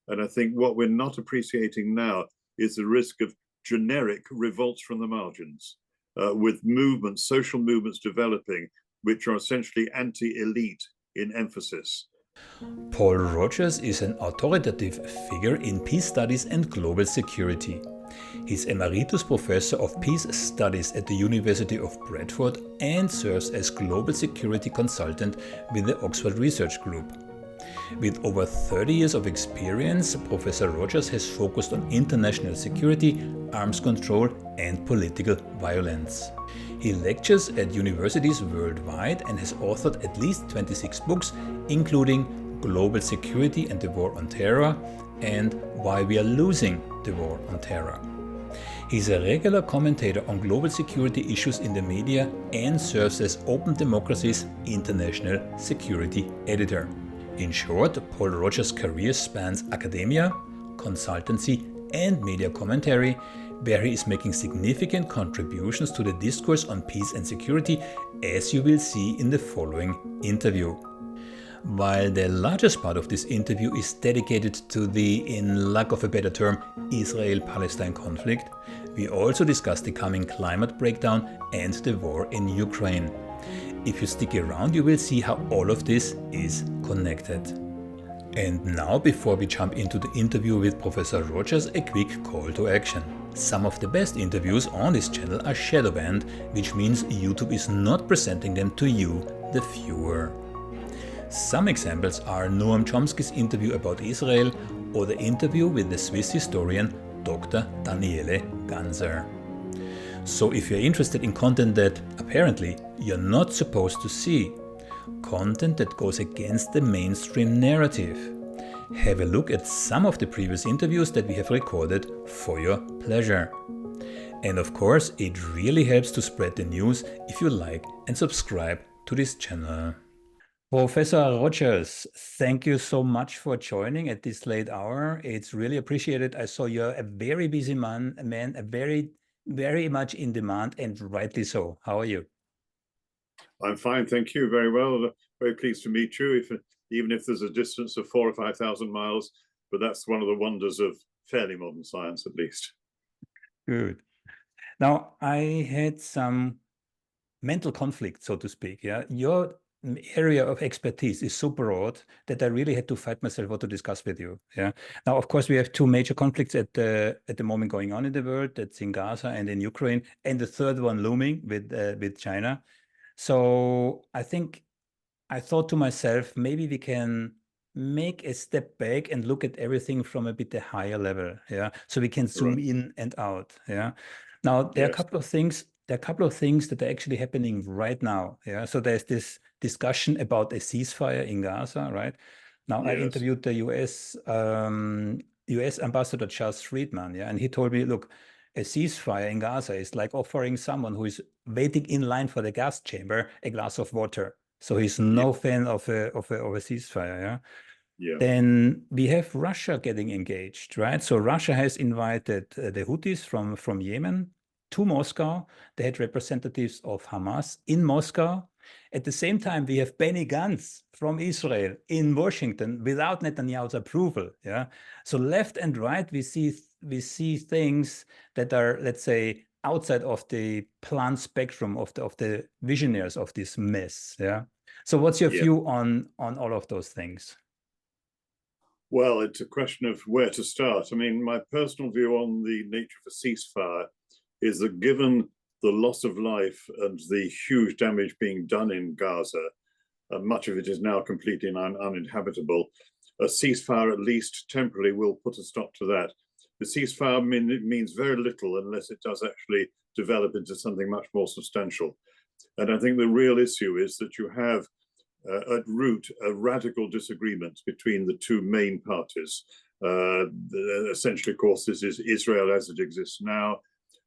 And I think what we're not appreciating now is the risk of generic revolts from the margins, with movements, social movements developing, which are essentially anti-elite in emphasis. Paul Rogers is an authoritative figure in peace studies and global security. He's Emeritus Professor of Peace Studies at the University of Bradford and serves as Global Security Consultant with the Oxford Research Group. With over 30 years of experience, Professor Rogers has focused on international security, arms control, and political violence. He lectures at universities worldwide and has authored at least 26 books, including Global Security and the War on Terror and Why We Are Losing the War on Terror. He's a regular commentator on global security issues in the media and serves as Open Democracy's international security editor. In short, Paul Rogers' career spans academia, consultancy, and media commentary, where he is making significant contributions to the discourse on peace and security, as you will see in the following interview. While the largest part of this interview is dedicated to the, in lack of a better term, Israel-Palestine conflict, we also discuss the coming climate breakdown and the war in Ukraine. If you stick around, you will see how all of this is connected. And now, before we jump into the interview with Professor Rogers, a quick call to action. Some of the best interviews on this channel are shadow banned, which means YouTube is not presenting them to you, the viewer. Some examples are Noam Chomsky's interview about Israel or the interview with the Swiss historian Dr. Daniele Ganser. So if you're interested in content that apparently you're not supposed to see, content that goes against the mainstream narrative, have a look at some of the previous interviews that we have recorded for your pleasure. And of course, it really helps to spread the news if you like and subscribe to this channel. Professor Rogers, thank you so much for joining at this late hour. It's really appreciated. I saw you're a very busy man, a very much in demand, and rightly so. How are you? I'm fine, thank you. Very well. Very pleased to meet you, even if there's a distance of 4,000 or 5,000 miles. But that's one of the wonders of fairly modern science, at least. Good. Now, I had some mental conflict, so to speak. Yeah, your area of expertise is so broad that I really had to fight myself what to discuss with you. Yeah. Now, of course, we have two major conflicts at the moment going on in the world. That's in Gaza and in Ukraine, and the third one looming with China. So I thought to myself, maybe we can make a step back and look at everything from a bit higher level. Yeah. So we can zoom in and out. Yeah. Now, there are a couple of things. There are a couple of things that are actually happening right now. Yeah. So there's this discussion about a ceasefire in Gaza, right? Now, I interviewed the US Ambassador Charles Friedman, yeah, and he told me, look, a ceasefire in Gaza is like offering someone who is waiting in line for the gas chamber a glass of water. So he's no fan of a ceasefire, yeah? Yeah. Then we have Russia getting engaged, right? So Russia has invited the Houthis from Yemen to Moscow. They had representatives of Hamas in Moscow. At the same time, we have Benny Gantz from Israel in Washington without Netanyahu's approval. Yeah. So left and right, we see things that are, let's say, outside of the planned spectrum of the visionaries of this mess. Yeah. So what's your view on all of those things? Well, it's a question of where to start. I mean, my personal view on the nature of a ceasefire is that given the loss of life and the huge damage being done in Gaza, much of it is now completely uninhabitable, a ceasefire, at least temporarily, will put a stop to that. The ceasefire means very little unless it does actually develop into something much more substantial. And I think the real issue is that you have at root a radical disagreement between the two main parties. Essentially, of course, this is Israel as it exists now,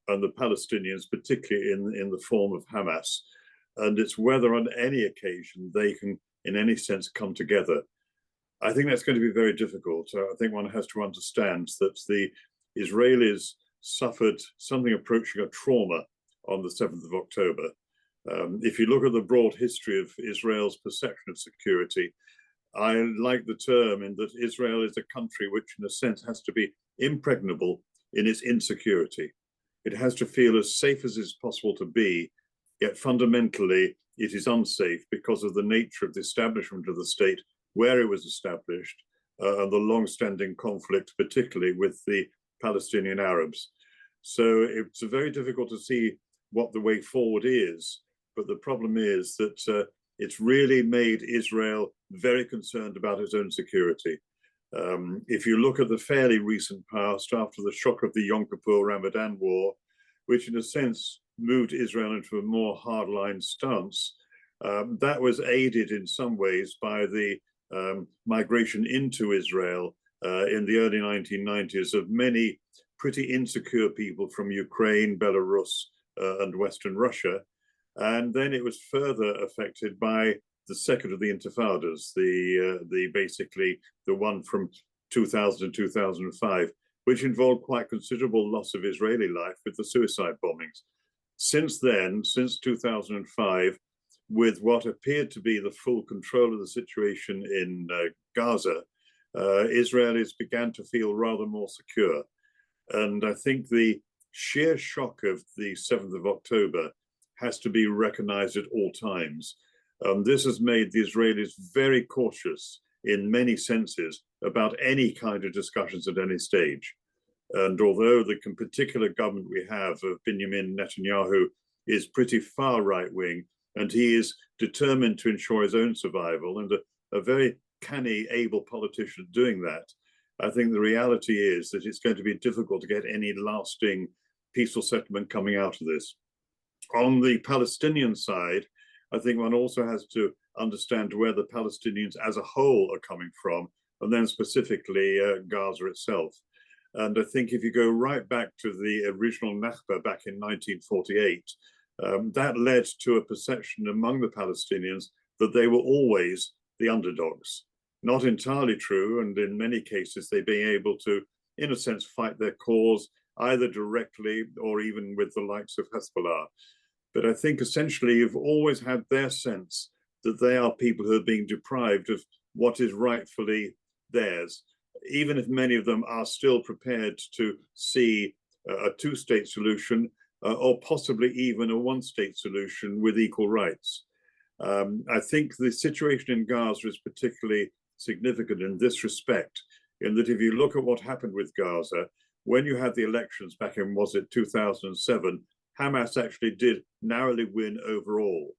and the Palestinians, particularly in the form of Hamas. And it's whether on any occasion they can, in any sense, come together. I think that's going to be very difficult. I think one has to understand that the Israelis suffered something approaching a trauma on the 7th of October. If you look at the broad history of Israel's perception of security, I like the term in that Israel is a country which, in a sense, has to be impregnable in its insecurity. It has to feel as safe as it's possible to be, yet fundamentally it is unsafe because of the nature of the establishment of the state, where it was established, and the long-standing conflict, particularly with the Palestinian Arabs. So it's very difficult to see what the way forward is, but the problem is that it's really made Israel very concerned about its own security. If you look at the fairly recent past, after the shock of the Yom Kippur Ramadan war, which in a sense moved Israel into a more hardline stance, that was aided in some ways by the migration into Israel in the early 1990s of many pretty insecure people from Ukraine, Belarus, and Western Russia. And then it was further affected by the second of the intifadas, the basically the one from 2000 to 2005, which involved quite considerable loss of Israeli life with the suicide bombings. Since then, since 2005, with what appeared to be the full control of the situation in Gaza, Israelis began to feel rather more secure. And I think the sheer shock of the 7th of October has to be recognized at all times. This has made the Israelis very cautious in many senses about any kind of discussions at any stage. And although the particular government we have of Benjamin Netanyahu is pretty far right-wing, and he is determined to ensure his own survival, and a very canny, able politician doing that, I think the reality is that it's going to be difficult to get any lasting peaceful settlement coming out of this. On the Palestinian side, I think one also has to understand where the Palestinians as a whole are coming from, and then specifically Gaza itself. And I think if you go right back to the original Nakba back in 1948, that led to a perception among the Palestinians that they were always the underdogs. Not entirely true, and in many cases they being able to, in a sense, fight their cause either directly or even with the likes of Hezbollah. But I think essentially you've always had their sense that they are people who are being deprived of what is rightfully theirs, even if many of them are still prepared to see a two-state solution or possibly even a one-state solution with equal rights. I think the situation in Gaza is particularly significant in this respect, in that if you look at what happened with Gaza, when you had the elections back in, was it 2007, Hamas actually did narrowly win overall.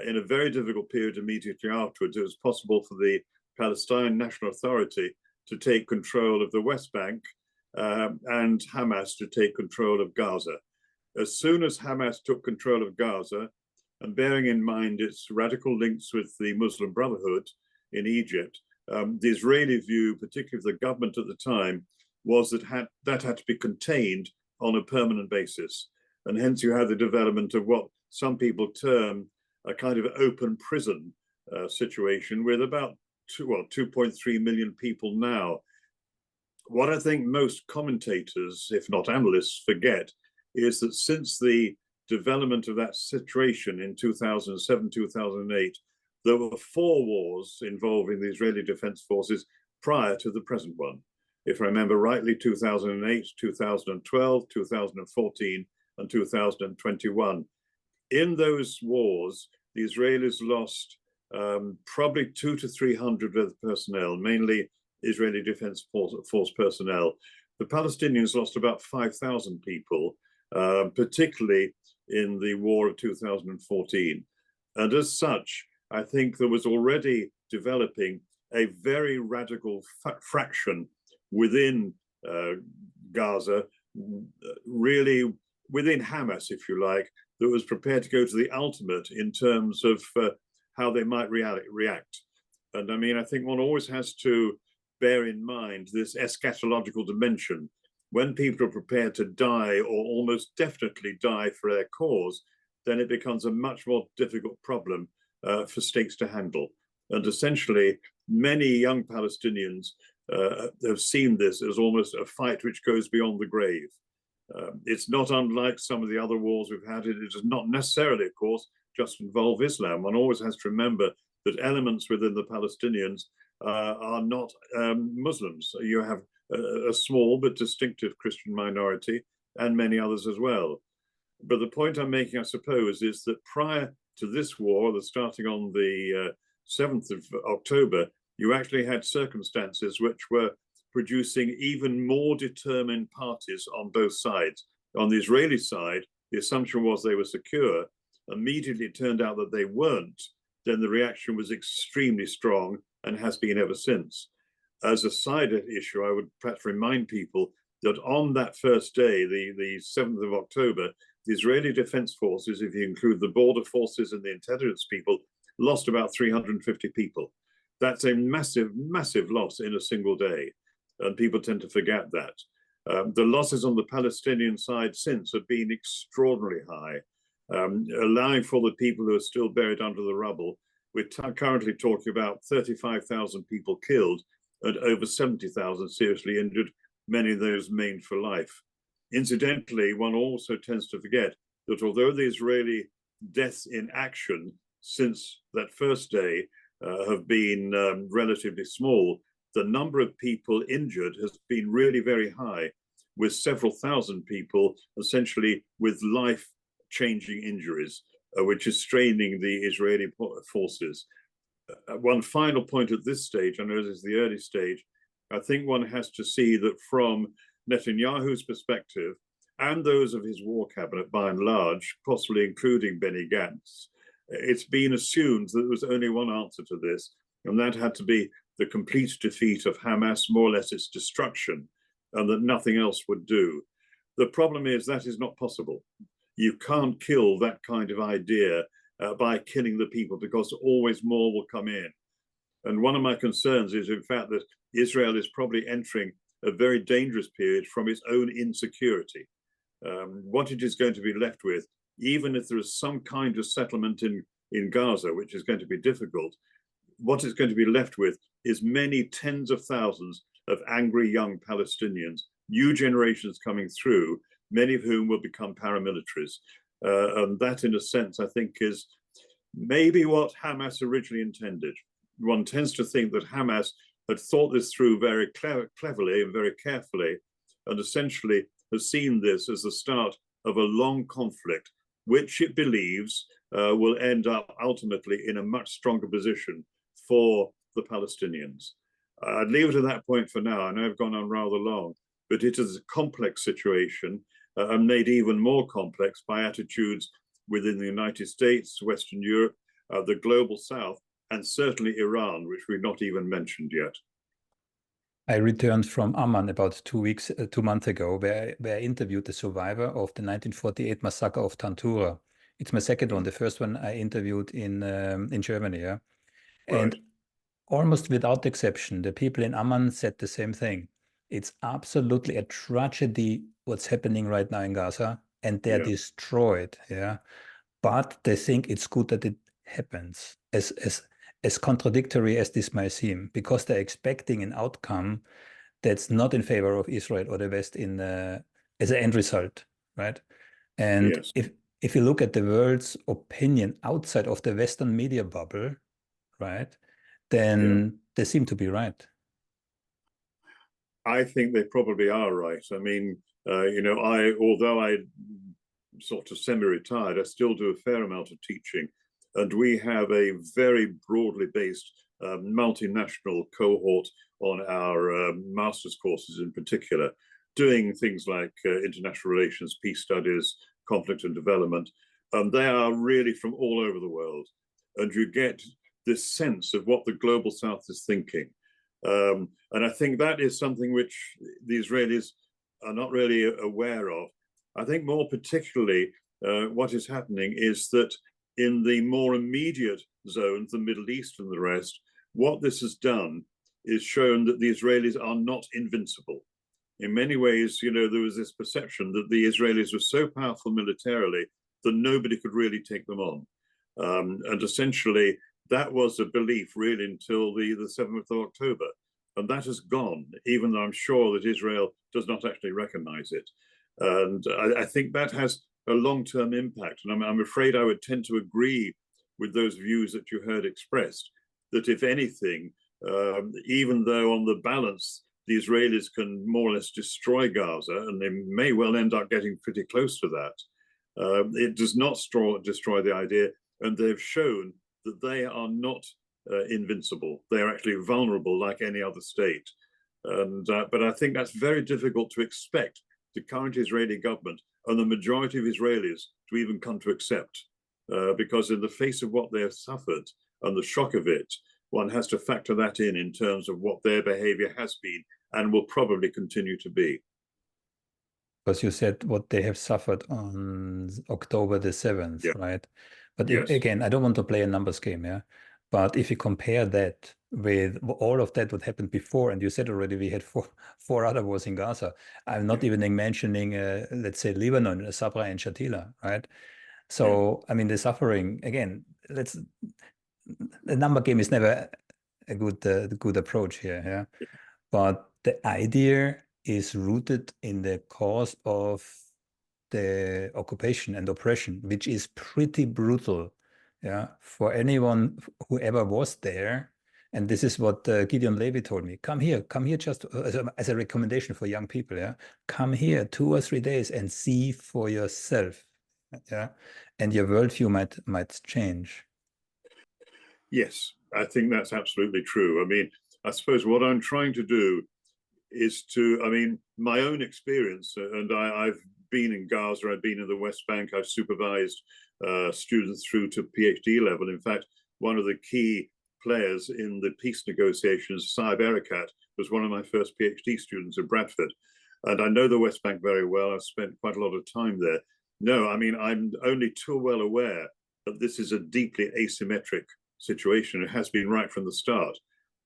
In a very difficult period immediately afterwards, it was possible for the Palestinian National Authority to take control of the West Bank and Hamas to take control of Gaza. As soon as Hamas took control of Gaza, and bearing in mind its radical links with the Muslim Brotherhood in Egypt, the Israeli view, particularly of the government at the time, was that that had to be contained on a permanent basis. And hence you had the development of what some people term a kind of open prison situation with about 2.3 million people now. What I think most commentators, if not analysts, forget is that since the development of that situation in 2007, 2008, there were 4 wars involving the Israeli Defense Forces prior to the present one. If I remember rightly, 2008, 2012, 2014, and 2021. In those wars, the Israelis lost probably 200 to 300 of the personnel, mainly Israeli Defense Force personnel. The Palestinians lost about 5,000 people, particularly in the war of 2014. And as such, I think there was already developing a very radical fraction within Gaza, really within Hamas, if you like, that was prepared to go to the ultimate in terms of how they might react. And I mean, I think one always has to bear in mind this eschatological dimension. When people are prepared to die or almost definitely die for their cause, then it becomes a much more difficult problem for states to handle. And essentially, many young Palestinians have seen this as almost a fight which goes beyond the grave. It's not unlike some of the other wars we've had. It does not necessarily, of course, just involve Islam. One always has to remember that elements within the Palestinians are not Muslims. You have a small but distinctive Christian minority and many others as well. But the point I'm making, I suppose, is that prior to this war, the starting on the 7th of October, you actually had circumstances which were producing even more determined parties on both sides. On the Israeli side, the assumption was they were secure. Immediately it turned out that they weren't. Then the reaction was extremely strong and has been ever since. As a side issue, I would perhaps remind people that on that first day, the 7th of October, the Israeli Defense Forces, if you include the border forces and the intelligence people, lost about 350 people. That's a massive, massive loss in a single day. And people tend to forget that. The losses on the Palestinian side since have been extraordinarily high, allowing for the people who are still buried under the rubble. We're currently talking about 35,000 people killed and over 70,000 seriously injured, many of those maimed for life. Incidentally, one also tends to forget that although the Israeli deaths in action since that first day have been relatively small, the number of people injured has been really very high, with several thousand people essentially with life-changing injuries, which is straining the Israeli forces. One final point at this stage, I know this is the early stage, I think one has to see that from Netanyahu's perspective and those of his war cabinet by and large, possibly including Benny Gantz, it's been assumed that there was only one answer to this, and that had to be the complete defeat of Hamas, more or less its destruction, and that nothing else would do. The problem is that is not possible. You can't kill that kind of idea by killing the people, because always more will come in. And one of my concerns is, in fact, that Israel is probably entering a very dangerous period from its own insecurity. What it is going to be left with, even if there is some kind of settlement in Gaza, which is going to be difficult, what it's going to be left with is many tens of thousands of angry young Palestinians, new generations coming through, many of whom will become paramilitaries. And that, in a sense, I think is maybe what Hamas originally intended. One tends to think that Hamas had thought this through very cleverly and very carefully, and essentially has seen this as the start of a long conflict, which it believes will end up ultimately in a much stronger position for the Palestinians. I'd leave it at that point for now. I know I've gone on rather long, but it is a complex situation and made even more complex by attitudes within the United States, Western Europe, the global South, and certainly Iran, which we've not even mentioned yet. I returned from Amman about 2 months ago, where I interviewed the survivor of the 1948 massacre of Tantura. It's my second one. The first one I interviewed in Germany, yeah. Right. And almost without exception, the people in Amman said the same thing. It's absolutely a tragedy what's happening right now in Gaza, and they're destroyed, yeah. But they think it's good that it happens, as contradictory as this might seem, because they're expecting an outcome that's not in favor of Israel or the West in as an end result, right? And if you look at the world's opinion outside of the Western media bubble, right, then they seem to be right. I think they probably are right. I mean, although I sort of semi-retired, I still do a fair amount of teaching, and we have a very broadly based multinational cohort on our master's courses in particular, doing things like international relations, peace studies, conflict and development. And they are really from all over the world. And you get this sense of what the global South is thinking. And I think that is something which the Israelis are not really aware of. I think more particularly what is happening is that in the more immediate zones, the Middle East and the rest, what this has done is shown that the Israelis are not invincible. In many ways, there was this perception that the Israelis were so powerful militarily that nobody could really take them on. And essentially, that was a belief really until the 7th of October. And that has gone, even though I'm sure that Israel does not actually recognize it. And I think that has a long-term impact. And I'm afraid I would tend to agree with those views that you heard expressed. that if anything, even though on the balance, the Israelis can more or less destroy Gaza, and they may well end up getting pretty close to that, it does not destroy the idea, and they've shown that they are not invincible. They're actually vulnerable like any other state. And but I think that's very difficult to expect the current Israeli government and the majority of Israelis to even come to accept, because in the face of what they have suffered and the shock of it, one has to factor that in terms of what their behavior has been and will probably continue to be. Because you said what they have suffered on October the 7th, Yeah. right? But Yes. again, I don't want to play a numbers game, yeah? But if you compare that with all of that what happened before, and you said already we had four other wars in Gaza, I'm not even mentioning, let's say, Lebanon, Sabra and Shatila, right? So, I mean, the suffering, again, the number game is never a good approach here, yeah? But the idea is rooted in the cause of the occupation and oppression, which is pretty brutal, yeah, for anyone who ever was there. And this is what Gideon Levy told me. Come here just as a recommendation for young people, yeah? Come here 2 or 3 days and see for yourself, yeah? And your worldview might change. Yes, I think that's absolutely true. I mean, I suppose what I'm trying to do is to, I mean, my own experience, and I've been in Gaza, I've been in the West Bank, I've supervised students through to PhD level. In fact, one of the key players in the peace negotiations, Saeb Erekat, was one of my first PhD students at Bradford. And I know the West Bank very well. I've spent quite a lot of time there. No, I mean, I'm only too well aware that this is a deeply asymmetric situation. It has been right from the start.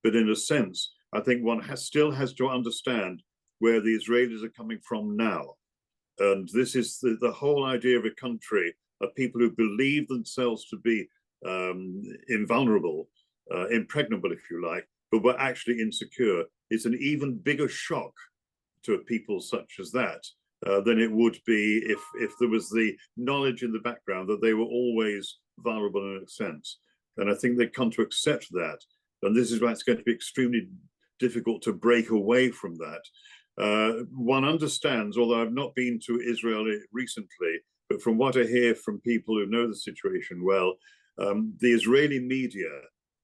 But in a sense, I think one still has to understand where the Israelis are coming from now. And this is the whole idea of a country of people who believe themselves to be invulnerable, impregnable, if you like, but were actually insecure. It's an even bigger shock to a people such as that than it would be if there was the knowledge in the background that they were always vulnerable in a sense. And I think they come to accept that. And this is why it's going to be extremely difficult to break away from that. One understands, although I've not been to Israel recently, but from what I hear from people who know the situation well, the Israeli media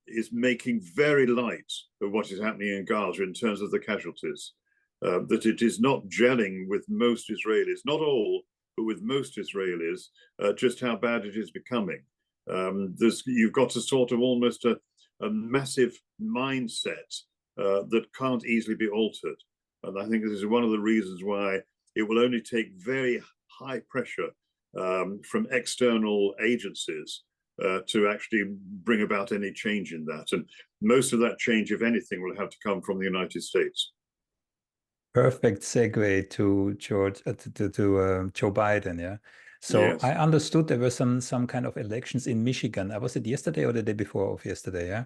is making very light of what is happening in Gaza in terms of the casualties. That it is not gelling with most Israelis, not all, but with most Israelis, just how bad it is becoming. You've got a sort of almost a massive mindset that can't easily be altered. And I think this is one of the reasons why it will only take very high pressure from external agencies to actually bring about any change in that. And most of that change, if anything, will have to come from the United States. Perfect segue to Joe Biden, yeah. So Yes. I understood there were some kind of elections in Michigan. Was it yesterday or the day before of yesterday, yeah?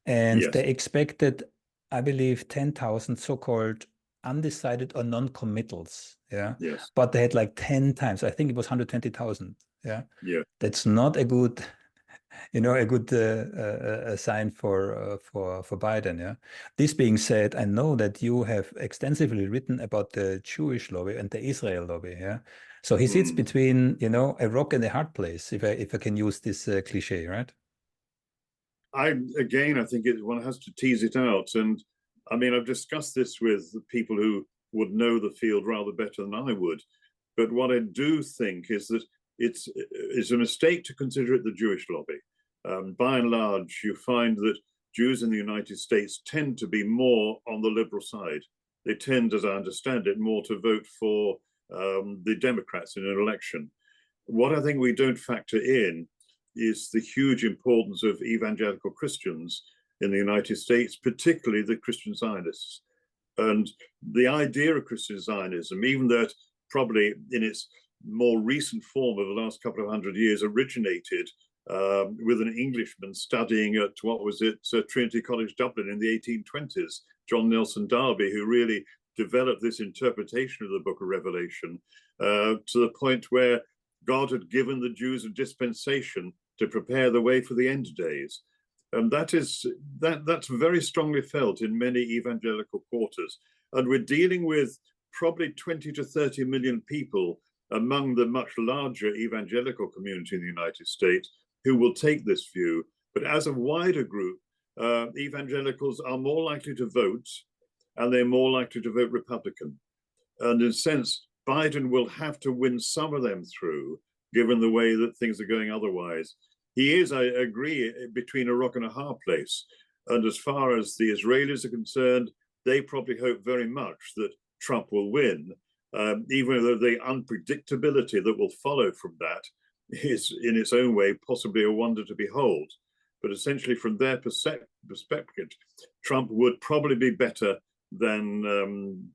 And Yes. they expected, I believe, 10,000 so-called undecided or non-committals, yeah? Yes. But they had like 10 times, I think it was 120,000, yeah? Yeah. That's not a good a sign for Biden. Yeah. This being said, I know that you have extensively written about the Jewish lobby and the Israel lobby. Yeah. So he sits between, a rock and a hard place, if I can use this cliche, right? I think one has to tease it out. And I mean, I've discussed this with people who would know the field rather better than I would. But what I do think is that it's a mistake to consider it the Jewish lobby. By and large, you find that Jews in the United States tend to be more on the liberal side. They tend, as I understand it, more to vote for the Democrats in an election. What I think we don't factor in is the huge importance of evangelical Christians in the United States, particularly the Christian Zionists. And the idea of Christian Zionism, even though it probably in its more recent form of the last couple of hundred years originated with an Englishman studying at, Trinity College Dublin in the 1820s, John Nelson Darby, who really developed this interpretation of the book of Revelation to the point where God had given the Jews a dispensation to prepare the way for the end days. And that's very strongly felt in many evangelical quarters. And we're dealing with probably 20 to 30 million people among the much larger evangelical community in the United States who will take this view. But as a wider group, evangelicals are more likely to vote, and they're more likely to vote Republican. And in a sense, Biden will have to win some of them through, given the way that things are going otherwise. He is, I agree, between a rock and a hard place. And as far as the Israelis are concerned, they probably hope very much that Trump will win, even though the unpredictability that will follow from that is, in its own way, possibly a wonder to behold. But essentially, from their perspective, Trump would probably be better than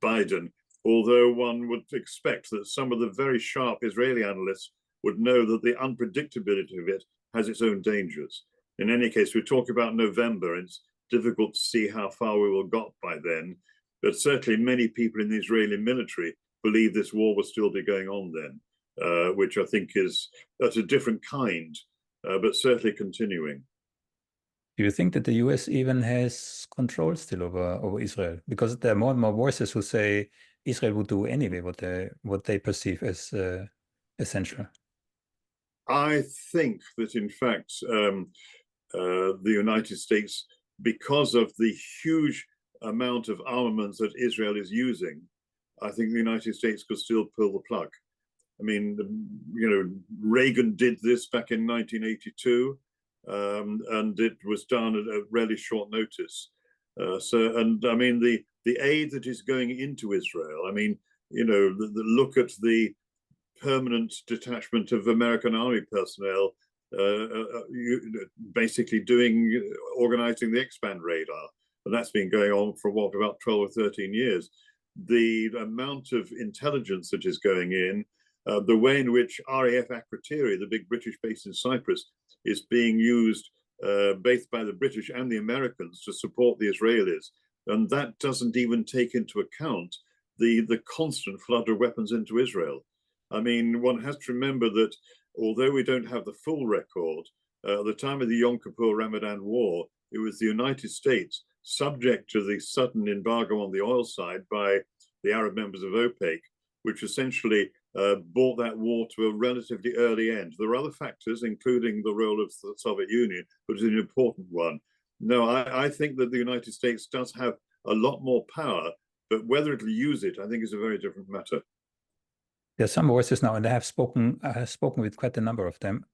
Biden, although one would expect that some of the very sharp Israeli analysts would know that the unpredictability of it has its own dangers. In any case, we talk about November, and it's difficult to see how far we will got by then. But certainly many people in the Israeli military believe this war will still be going on then, which I think is at a different kind, but certainly continuing. Do you think that the US even has control still over Israel? Because there are more and more voices who say Israel would do anyway what they perceive as essential. I think that, in fact, the United States, because of the huge amount of armaments that Israel is using, I think the United States could still pull the plug. I mean, Reagan did this back in 1982, and it was done at a really short notice. And I mean, the aid that is going into Israel, I mean, look at the permanent detachment of American army personnel, basically organizing the Expand radar. And that's been going on for what, about 12 or 13 years. The amount of intelligence that is going in, the way in which RAF Akrotiri, the big British base in Cyprus, is being used both by the British and the Americans to support the Israelis. And that doesn't even take into account the constant flood of weapons into Israel. I mean, one has to remember that although we don't have the full record, at the time of the Yom Kippur Ramadan War, it was the United States, subject to the sudden embargo on the oil side by the Arab members of OPEC, which essentially brought that war to a relatively early end. There are other factors, including the role of the Soviet Union, but it's an important one. No, I think that the United States does have a lot more power, but whether it'll use it, I think, is a very different matter. There are some voices now, and I have spoken with quite a number of them,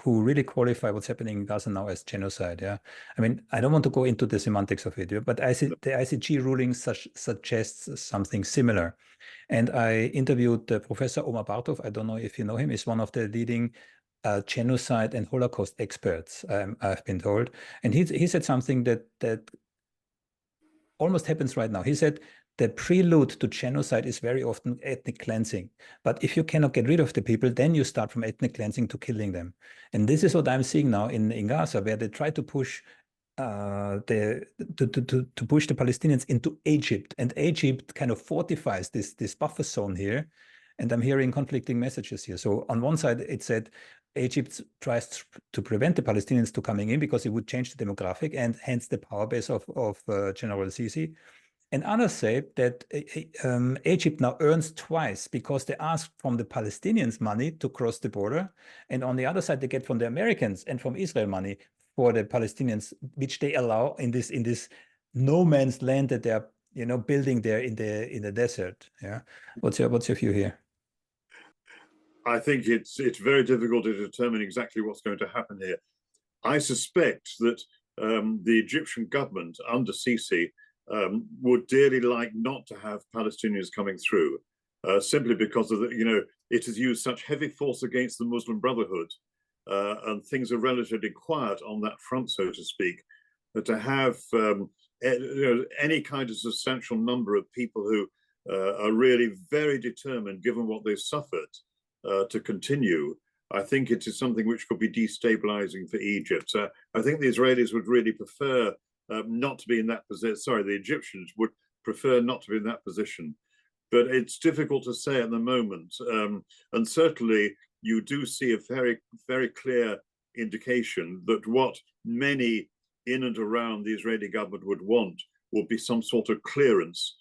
who really qualify what's happening in Gaza now as genocide. Yeah, I mean, I don't want to go into the semantics of it, but the ICG ruling suggests something similar. And I interviewed Professor Omar Bartov. I don't know if you know him. He's one of the leading genocide and Holocaust experts, I've been told. And he said something that almost happens right now. He said the prelude to genocide is very often ethnic cleansing. But if you cannot get rid of the people, then you start from ethnic cleansing to killing them. And this is what I'm seeing now in Gaza, where they try to push to push the Palestinians into Egypt, and Egypt kind of fortifies this buffer zone here. And I'm hearing conflicting messages here. So on one side, it said Egypt tries to prevent the Palestinians to coming in because it would change the demographic and hence the power base of General Sisi. And others say that Egypt now earns twice because they ask from the Palestinians money to cross the border, and on the other side they get from the Americans and from Israel money for the Palestinians, which they allow in this no man's land that they are building there in the desert. Yeah, what's your view here? I think it's very difficult to determine exactly what's going to happen here. I suspect that the Egyptian government under Sisi would dearly like not to have Palestinians coming through, simply because of it has used such heavy force against the Muslim Brotherhood, and things are relatively quiet on that front, so to speak. But to have any kind of substantial number of people who are really very determined, given what they've suffered, to continue, I think it is something which could be destabilizing for Egypt. I think the Israelis would really prefer not to be in that position. Sorry, the Egyptians would prefer not to be in that position. But it's difficult to say at the moment. And certainly you do see a very, very clear indication that what many in and around the Israeli government would want would be some sort of clearance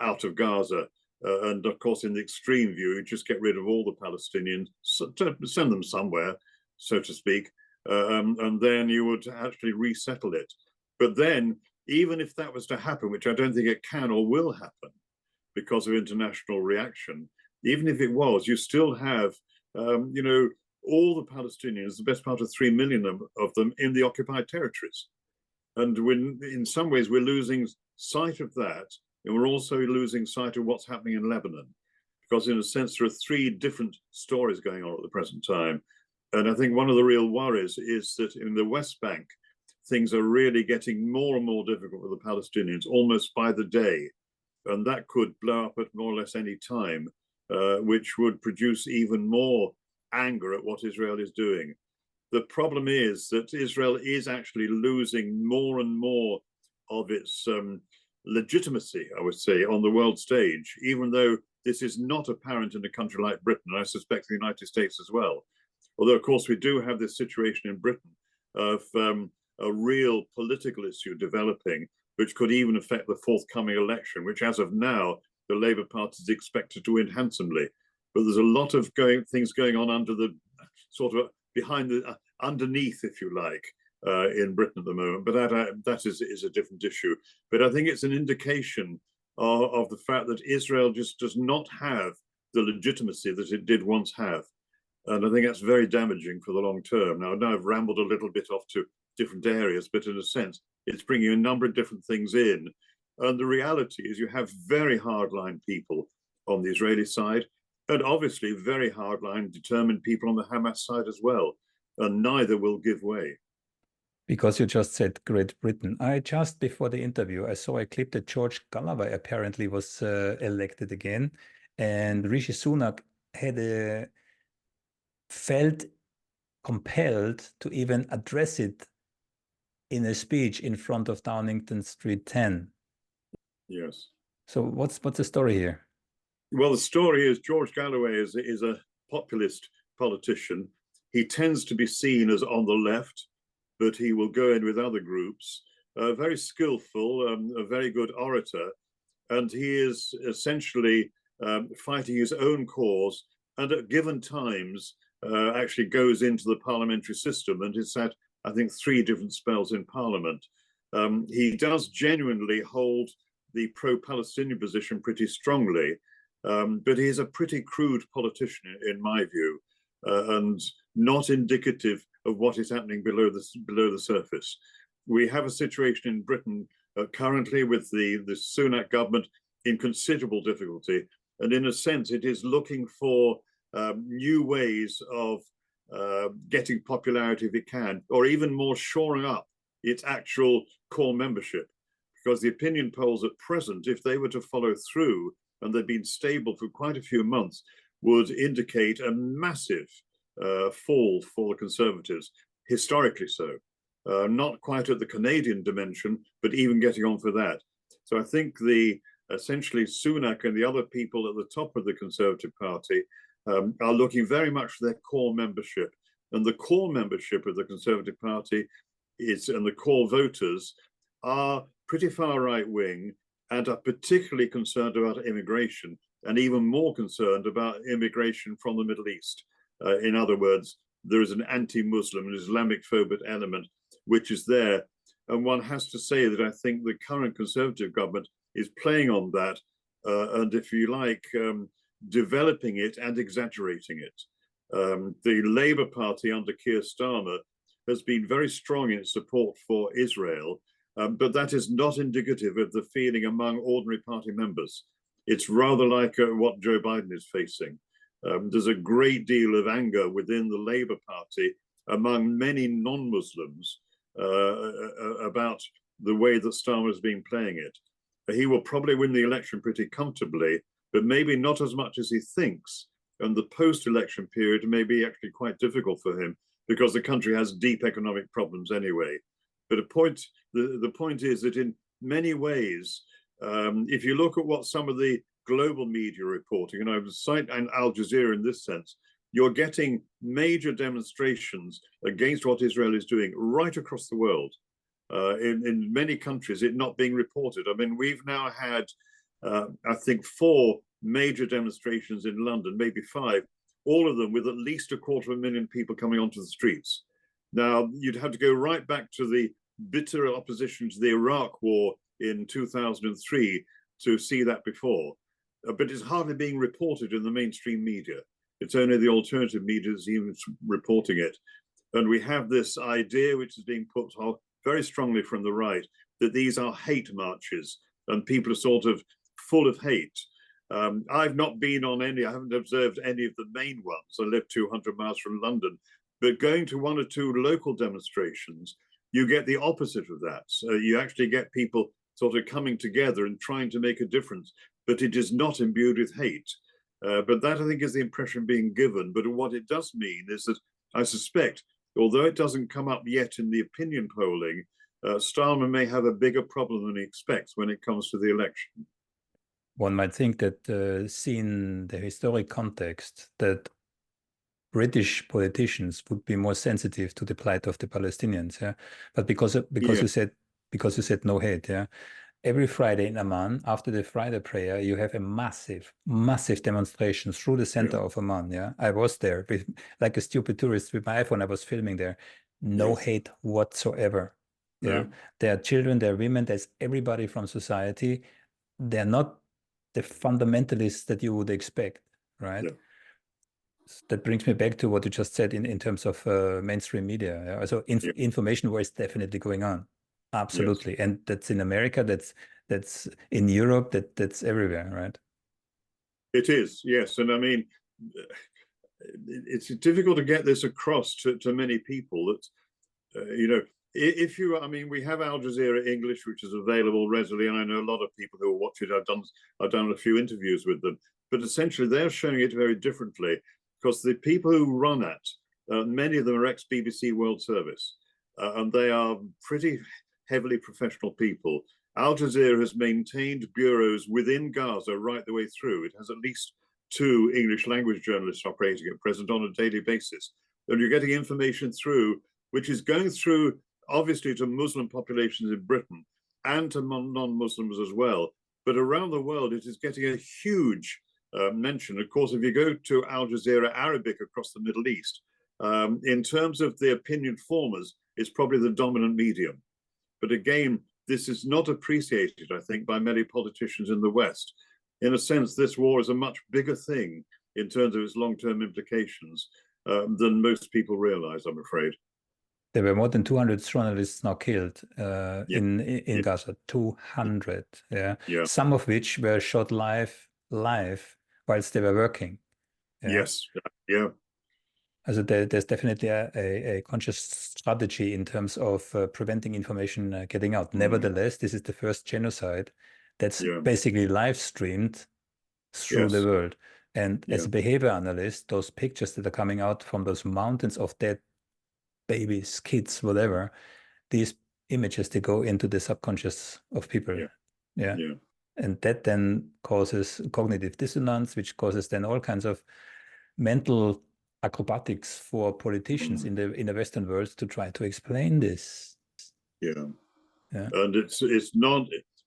out of Gaza. And of course, in the extreme view, you just get rid of all the Palestinians, send them somewhere, so to speak, and then you would actually resettle it. But then, even if that was to happen, which I don't think it can or will happen because of international reaction, even if it was, you still have, all the Palestinians, the best part of 3 million of them, in the occupied territories. And in some ways, we're losing sight of that. And we're also losing sight of what's happening in Lebanon. Because in a sense, there are 3 different stories going on at the present time. And I think one of the real worries is that in the West Bank, things are really getting more and more difficult with the Palestinians, almost by the day. And that could blow up at more or less any time, which would produce even more anger at what Israel is doing. The problem is that Israel is actually losing more and more of its legitimacy, I would say, on the world stage, even though this is not apparent in a country like Britain, and I suspect the United States as well. Although, of course, we do have this situation in Britain of a real political issue developing, which could even affect the forthcoming election, which as of now, the Labour Party is expected to win handsomely. But there's a lot of things going on under the sort of behind the underneath, if you like, in Britain at the moment. But that is a different issue. But I think it's an indication of the fact that Israel just does not have the legitimacy that it did once have. And I think that's very damaging for the long term. Now I've rambled a little bit off to different areas, but in a sense, it's bringing a number of different things in. And the reality is you have very hardline people on the Israeli side, and obviously very hardline, determined people on the Hamas side as well. And neither will give way. Because you just said Great Britain. Just before the interview, I saw a clip that George Galloway apparently was elected again. And Rishi Sunak had felt compelled to even address it in a speech in front of Downington Street 10. Yes. So what's the story here? Well, the story is George Galloway is a populist politician. He tends to be seen as on the left, but he will go in with other groups. Very skillful, a very good orator, and he is essentially fighting his own cause, and at given times actually goes into the parliamentary system and has had, I think, 3 different spells in Parliament. He does genuinely hold the pro-Palestinian position pretty strongly, but he's a pretty crude politician, in my view, and not indicative of what is happening below the surface. We have a situation in Britain currently with the Sunak government in considerable difficulty, and in a sense, it is looking for new ways of getting popularity if it can, or even more shoring up its actual core membership. Because the opinion polls at present, if they were to follow through, and they've been stable for quite a few months, would indicate a massive fall for the Conservatives, historically so. Not quite at the Canadian dimension, but even getting on for that. So I think essentially Sunak and the other people at the top of the Conservative Party are looking very much for their core membership. And the core membership of the Conservative Party and the core voters are pretty far right wing and are particularly concerned about immigration, and even more concerned about immigration from the Middle East. In other words, there is an anti-Muslim and Islamic-phobic element which is there. And one has to say that I think the current Conservative government is playing on that, and if you like, developing it and exaggerating it. The Labour Party under Keir Starmer has been very strong in its support for Israel, but that is not indicative of the feeling among ordinary party members. It's rather like what Joe Biden is facing. There's a great deal of anger within the Labour Party among many non-Muslims about the way that Starmer has been playing it. He will probably win the election pretty comfortably, but maybe not as much as he thinks. And the post-election period may be actually quite difficult for him because the country has deep economic problems anyway. But the point is that in many ways, if you look at what some of the global media are reporting, and I would cite Al Jazeera in this sense, you're getting major demonstrations against what Israel is doing right across the world. In many countries, it not being reported. I mean, we've now had, I think, 4 major demonstrations in London, maybe 5, all of them with at least 250,000 people coming onto the streets. Now, you'd have to go right back to the bitter opposition to the Iraq War in 2003 to see that before. But it's hardly being reported in the mainstream media. It's only the alternative media that's even reporting it. And we have this idea, which is being put very strongly from the right, that these are hate marches and people are sort of full of hate. I've not been on any, I haven't observed any of the main ones. I live 200 miles from London, but going to 1 or 2 local demonstrations, you get the opposite of that. So you actually get people sort of coming together and trying to make a difference, but it is not imbued with hate. But that, I think, is the impression being given. But what it does mean is that I suspect, although it doesn't come up yet in the opinion polling, Starmer may have a bigger problem than he expects when it comes to the election. One might think that, seen the historic context, that British politicians would be more sensitive to the plight of the Palestinians, yeah. But because you said no hate, yeah. Every Friday in Amman, after the Friday prayer, you have a massive demonstration through the center of Amman. Yeah, I was there with, like a stupid tourist with my iPhone. I was filming there. No hate whatsoever. Yeah, there are children, there are women, there's everybody from society. They're not the fundamentalists that you would expect, right? That brings me back to what you just said in terms of mainstream media. Yeah? So information war is definitely going on. Absolutely. And that's in America, that's in Europe, that's everywhere, right? It is, yes. And I mean, it's difficult to get this across to many people that, you know, if you, I mean, we have Al Jazeera English, which is available readily, and I know a lot of people who watch it. I've done a few interviews with them, but essentially they're showing it very differently because the people who run it, many of them are ex-BBC World Service, and they are pretty heavily professional people. Al Jazeera has maintained bureaus within Gaza right the way through. It has at least 2 English language journalists operating at present on a daily basis. And you're getting information through, which is going through obviously to Muslim populations in Britain and to non-Muslims as well. But around the world, it is getting a huge mention. Of course, if you go to Al Jazeera Arabic across the Middle East, in terms of the opinion formers, it's probably the dominant medium. But again, this is not appreciated, I think, by many politicians in the West. In a sense, this war is a much bigger thing in terms of its long-term implications than most people realize, I'm afraid. There were more than 200 journalists now killed in Gaza. 200, yeah. Some of which were shot live whilst they were working. Yes, yeah. Also there's definitely a conscious strategy in terms of preventing information getting out. Nevertheless, this is the first genocide that's basically live streamed through the world. And as a behavior analyst, those pictures that are coming out from those mountains of dead babies, kids, whatever, these images, they go into the subconscious of people. And that then causes cognitive dissonance, which causes then all kinds of mental acrobatics for politicians in the Western world to try to explain this. And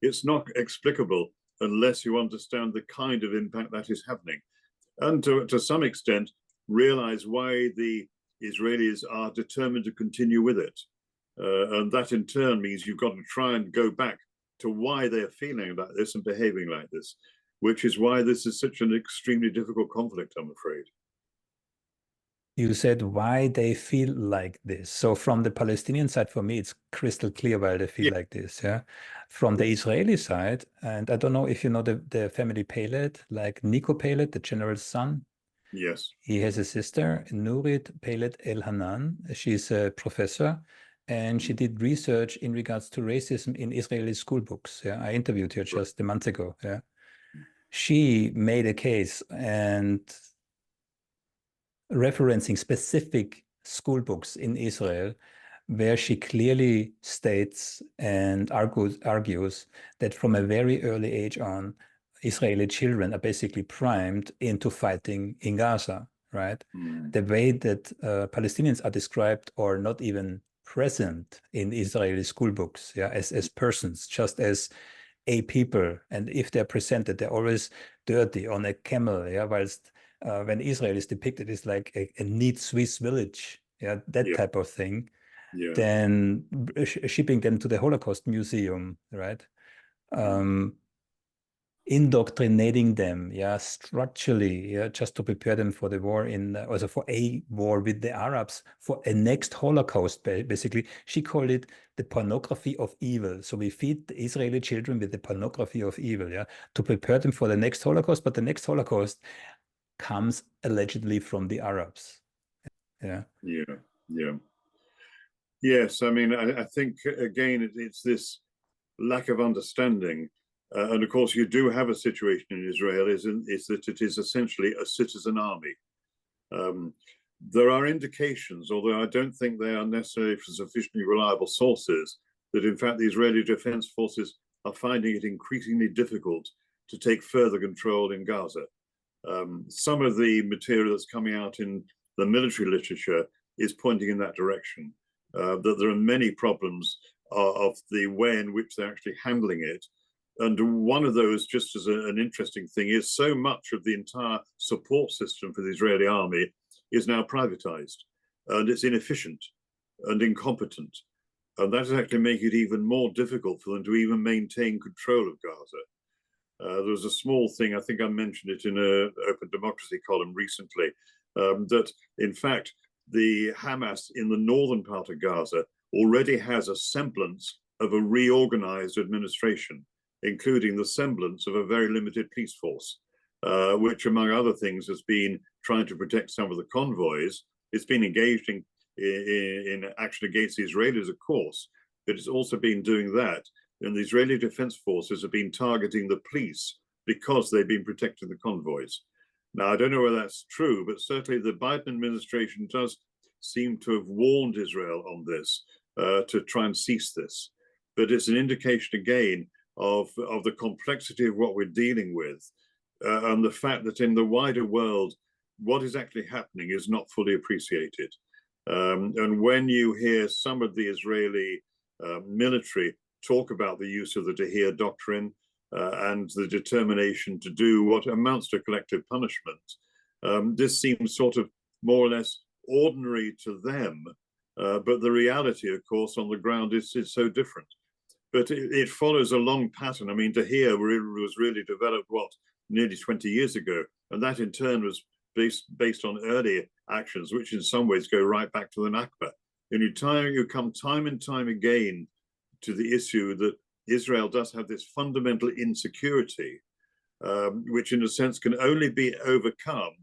it's not explicable unless you understand the kind of impact that is happening, and to some extent realize why the Israelis are determined to continue with it. And that in turn means you've got to try and go back to why they're feeling about this and behaving like this, which is why this is such an extremely difficult conflict, I'm afraid. You said why they feel like this. So from the Palestinian side, for me, it's crystal clear why they feel like this. Yeah. From the Israeli side, and I don't know if you know the family Pelet, like Nico Pelet, the general's son. Yes. He has a sister, Nurit Pelet El-Hanan. She's a professor, and she did research in regards to racism in Israeli school books. Yeah. I interviewed her just a month ago. Yeah. She made a case and referencing specific school books in Israel, where she clearly states and argues that from a very early age on, Israeli children are basically primed into fighting in Gaza, right? Mm. The way that Palestinians are described or not even present in Israeli school books, yeah, as persons, just as a people. And if they're presented, they're always dirty on a camel, yeah, whilst when Israel is depicted as like a neat Swiss village, yeah, that Yeah. type of thing, Yeah. then shipping them to the Holocaust Museum, right? Indoctrinating them, yeah, structurally, yeah, just to prepare them for the war also for a war with the Arabs, for a next Holocaust, basically. She called it the pornography of evil. So we feed the Israeli children with the pornography of evil, yeah, to prepare them for the next Holocaust. But the next Holocaust comes allegedly from the Arabs. Yeah. Yeah. Yeah. Yes. I mean, I think again, it's this lack of understanding. And of course, you do have a situation in Israel is that it is essentially a citizen army. There are indications, although I don't think they are necessarily from sufficiently reliable sources, that in fact the Israeli Defense Forces are finding it increasingly difficult to take further control in Gaza. Some of the material that's coming out in the military literature is pointing in that direction, that there are many problems of the way in which they're actually handling it. And one of those, just as an interesting thing, is so much of the entire support system for the Israeli army is now privatized, and it's inefficient and incompetent. And that is actually making it even more difficult for them to even maintain control of Gaza. There was a small thing, I think I mentioned it in an Open Democracy column recently, that in fact, the Hamas in the northern part of Gaza already has a semblance of a reorganized administration, including the semblance of a very limited police force, which, among other things, has been trying to protect some of the convoys. It's been engaged in action against the Israelis, of course, but it's also been doing that. And the Israeli Defense Forces have been targeting the police because they've been protecting the convoys. Now, I don't know whether that's true, but certainly the Biden administration does seem to have warned Israel on this to try and cease this. But it's an indication, again, of the complexity of what we're dealing with and the fact that in the wider world, what is actually happening is not fully appreciated. And when you hear some of the Israeli military talk about the use of the Dahir doctrine and the determination to do what amounts to collective punishment, this seems sort of more or less ordinary to them. But the reality, of course, on the ground is so different. But it follows a long pattern. I mean, Dahir was really developed, nearly 20 years ago. And that in turn was based on early actions, which in some ways go right back to the Nakba. And you come time and time again to the issue that Israel does have this fundamental insecurity, which in a sense can only be overcome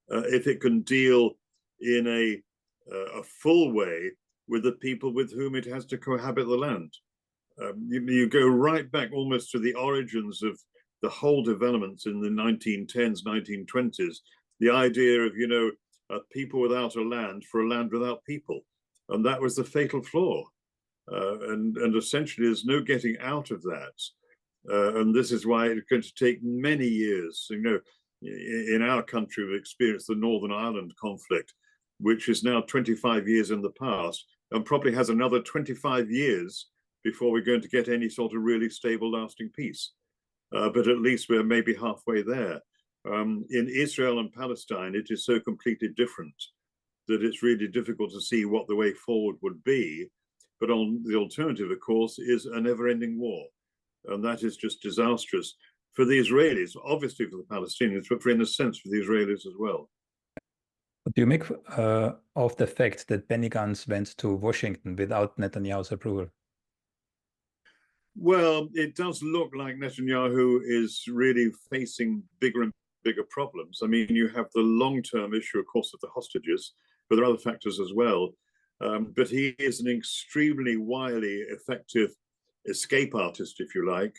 if it can deal in a full way with the people with whom it has to cohabit the land. You go right back almost to the origins of the whole developments in the 1910s, 1920s, the idea of, people without a land for a land without people. And that was the fatal flaw. And essentially, there's no getting out of that. And this is why it's going to take many years. In our country, we've experienced the Northern Ireland conflict, which is now 25 years in the past, and probably has another 25 years before we're going to get any sort of really stable, lasting peace. But at least we're maybe halfway there. In Israel and Palestine, it is so completely different that it's really difficult to see what the way forward would be. But on the alternative, of course, is a never-ending war. And that is just disastrous for the Israelis, obviously for the Palestinians, but in a sense for the Israelis as well. What do you make of the fact that Benny Gantz went to Washington without Netanyahu's approval? Well, it does look like Netanyahu is really facing bigger and bigger problems. I mean, you have the long-term issue, of course, of the hostages, but there are other factors as well. But he is an extremely wily, effective escape artist, if you like.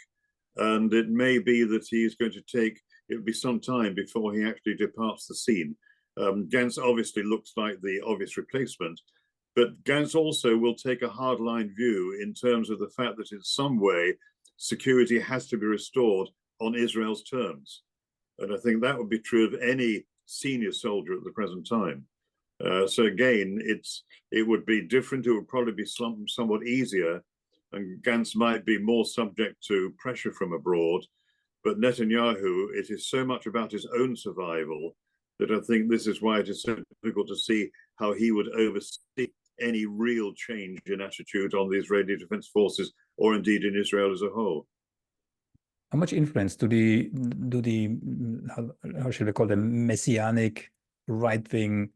And it may be that he is going to it'll be some time before he actually departs the scene. Gantz obviously looks like the obvious replacement, but Gantz also will take a hardline view in terms of the fact that in some way, security has to be restored on Israel's terms. And I think that would be true of any senior soldier at the present time. So again, it would be different. It would probably be somewhat easier, and Gantz might be more subject to pressure from abroad. But Netanyahu, it is so much about his own survival that I think this is why it is so difficult to see how he would oversee any real change in attitude on the Israeli Defense Forces or indeed in Israel as a whole. How much influence do the how should I call them, Messianic right-wing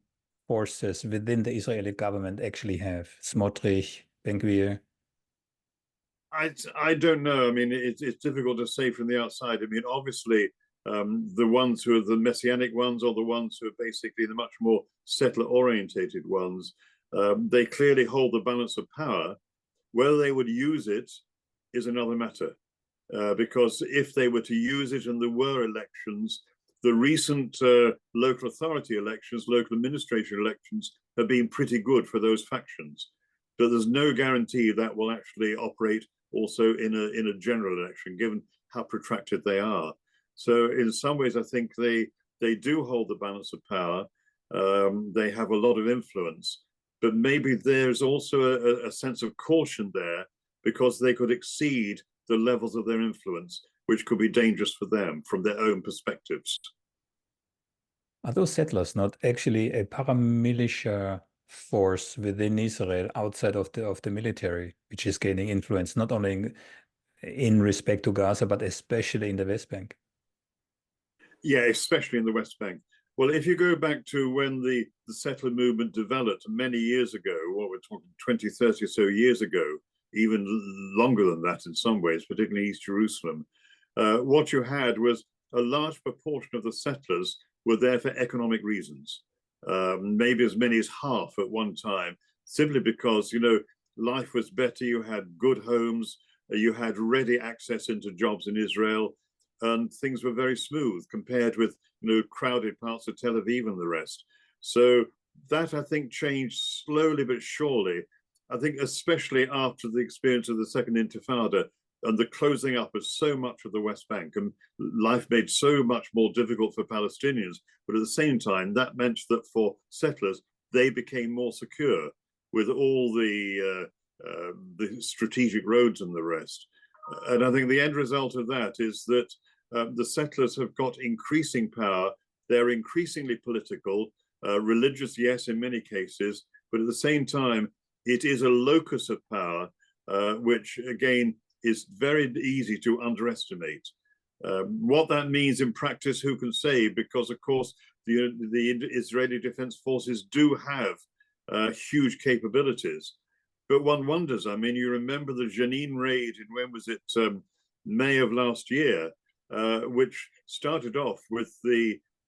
forces within the Israeli government actually have? Smotrich, Ben-Gvir? I don't know. I mean, it's difficult to say from the outside. I mean, obviously, the ones who are the Messianic ones or the ones who are basically the much more settler-orientated ones, they clearly hold the balance of power. Whether they would use it is another matter. Because if they were to use it and there were elections, the recent local authority elections, local administration elections have been pretty good for those factions. But there's no guarantee that will actually operate also in a general election, given how protracted they are. So in some ways, I think they do hold the balance of power. They have a lot of influence, but maybe there's also a sense of caution there because they could exceed the levels of their influence, which could be dangerous for them from their own perspectives. Are those settlers not actually a paramilitia force within Israel outside of the military, which is gaining influence not only in respect to Gaza, but especially in the West Bank? Yeah, especially in the West Bank. Well, if you go back to when the settler movement developed many years ago, what we're talking 20, 30 or so years ago, even longer than that in some ways, particularly East Jerusalem, what you had was a large proportion of the settlers were there for economic reasons, maybe as many as half at one time, simply because, you know, life was better, you had good homes, you had ready access into jobs in Israel, and things were very smooth compared with, you know, crowded parts of Tel Aviv and the rest. So that, I think, changed slowly but surely. I think especially after the experience of the Second Intifada and the closing up of so much of the West Bank, and life made so much more difficult for Palestinians. But at the same time, that meant that for settlers, they became more secure with all the strategic roads and the rest. And I think the end result of that is that the settlers have got increasing power. They're increasingly political, religious, yes, in many cases, but at the same time, it is a locus of power, which again is very easy to underestimate. What that means in practice, who can say? Because of course, the Israeli Defense Forces do have huge capabilities. But one wonders, I mean, you remember the Jenin raid in, when was it, May of last year, which started off with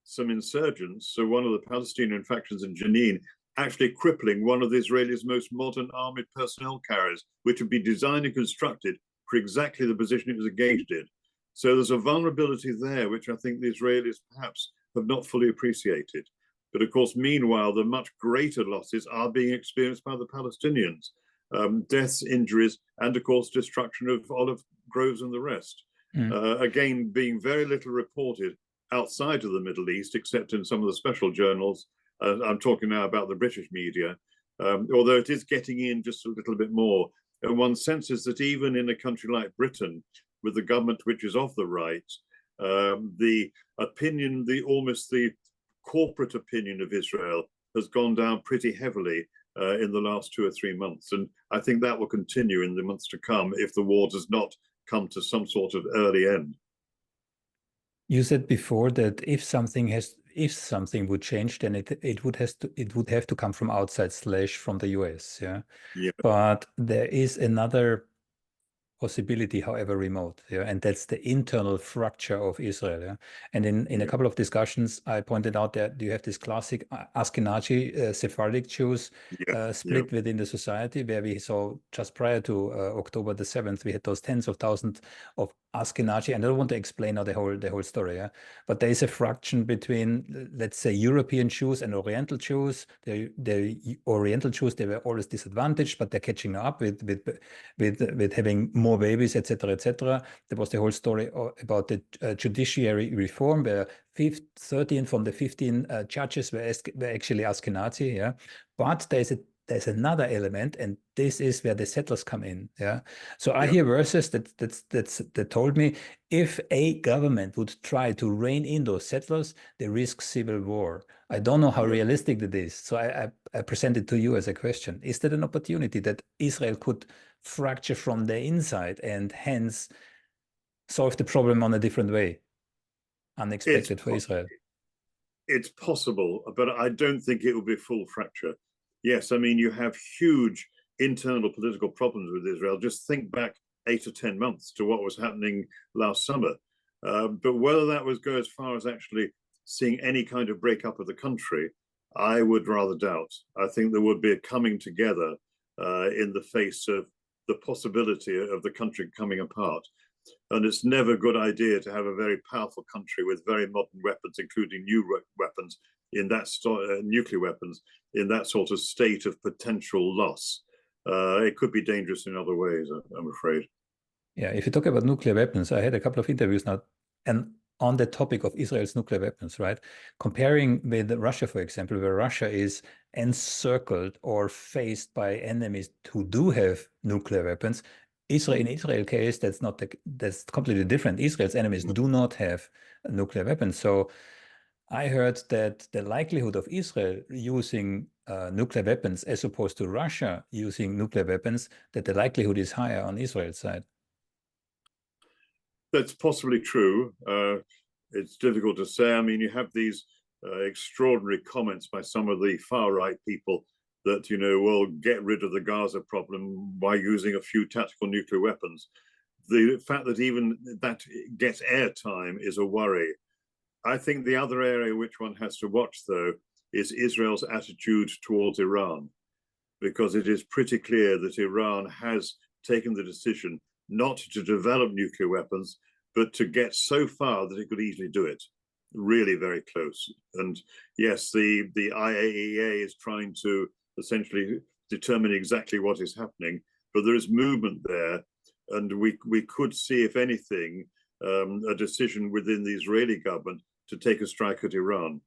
some insurgents, so one of the Palestinian factions in Jenin, actually crippling one of the Israelis' most modern armored personnel carriers, which had been designed and constructed for exactly the position it was engaged in. So there's a vulnerability there, which I think the Israelis perhaps have not fully appreciated. But of course, meanwhile, the much greater losses are being experienced by the Palestinians. Deaths, injuries, and of course, destruction of olive groves and the rest. Again, being very little reported outside of the Middle East, except in some of the special journals. I'm talking now about the British media, although it is getting in just a little bit more. And one senses that even in a country like Britain, with the government which is of the right, the opinion, almost the corporate opinion of Israel has gone down pretty heavily in the last 2 or 3 months. And I think that will continue in the months to come if the war does not come to some sort of early end. You said before that if something would change, then it would have to come from outside / from the US. Yeah. Yeah. But there is another possibility, however remote, yeah, and that's the internal fracture of Israel. Yeah? And in a couple of discussions, I pointed out that you have this classic Ashkenazi Sephardic Jews split within the society, where we saw just prior to October the 7th, we had those tens of thousands of Ashkenazi, and I don't want to explain now the whole story, yeah? But there is a fraction between, let's say, European Jews and Oriental Jews. The Oriental Jews, they were always disadvantaged, but they're catching up with having more babies, etc., etc. There was the whole story about the judiciary reform, where 13 from the 15 judges were actually Ashkenazi, yeah. But there's another element, and this is where the settlers come in. Yeah. So I hear verses that told me if a government would try to rein in those settlers, they risk civil war. I don't know how realistic that is. So I present it to you as a question. Is that an opportunity that Israel could fracture from the inside and hence solve the problem on a different way? Unexpected for Israel. It's possible, but I don't think it will be full fracture. Yes, I mean, you have huge internal political problems with Israel. Just think back 8 or 10 months to what was happening last summer. But whether that was go as far as actually seeing any kind of breakup of the country, I would rather doubt. I think there would be a coming together in the face of the possibility of the country coming apart. And it's never a good idea to have a very powerful country with very modern weapons, including new weapons, in that nuclear weapons, in that sort of state of potential loss. It could be dangerous in other ways, I'm afraid. Yeah, if you talk about nuclear weapons, I had a couple of interviews now, and on the topic of Israel's nuclear weapons, right? Comparing with Russia, for example, where Russia is encircled or faced by enemies who do have nuclear weapons. In Israel case, that's completely different. Israel's enemies do not have nuclear weapons. So I heard that the likelihood of Israel using nuclear weapons as opposed to Russia using nuclear weapons, that the likelihood is higher on Israel's side. That's possibly true. It's difficult to say. I mean, you have these extraordinary comments by some of the far-right people that, you know, well, get rid of the Gaza problem by using a few tactical nuclear weapons. The fact that even that gets airtime is a worry. I think the other area which one has to watch, though, is Israel's attitude towards Iran, because it is pretty clear that Iran has taken the decision not to develop nuclear weapons, but to get so far that it could easily do it. Really very close. And yes, the IAEA is trying to essentially determine exactly what is happening, but there is movement there. And we could see, if anything, a decision within the Israeli government to take a strike at Iran.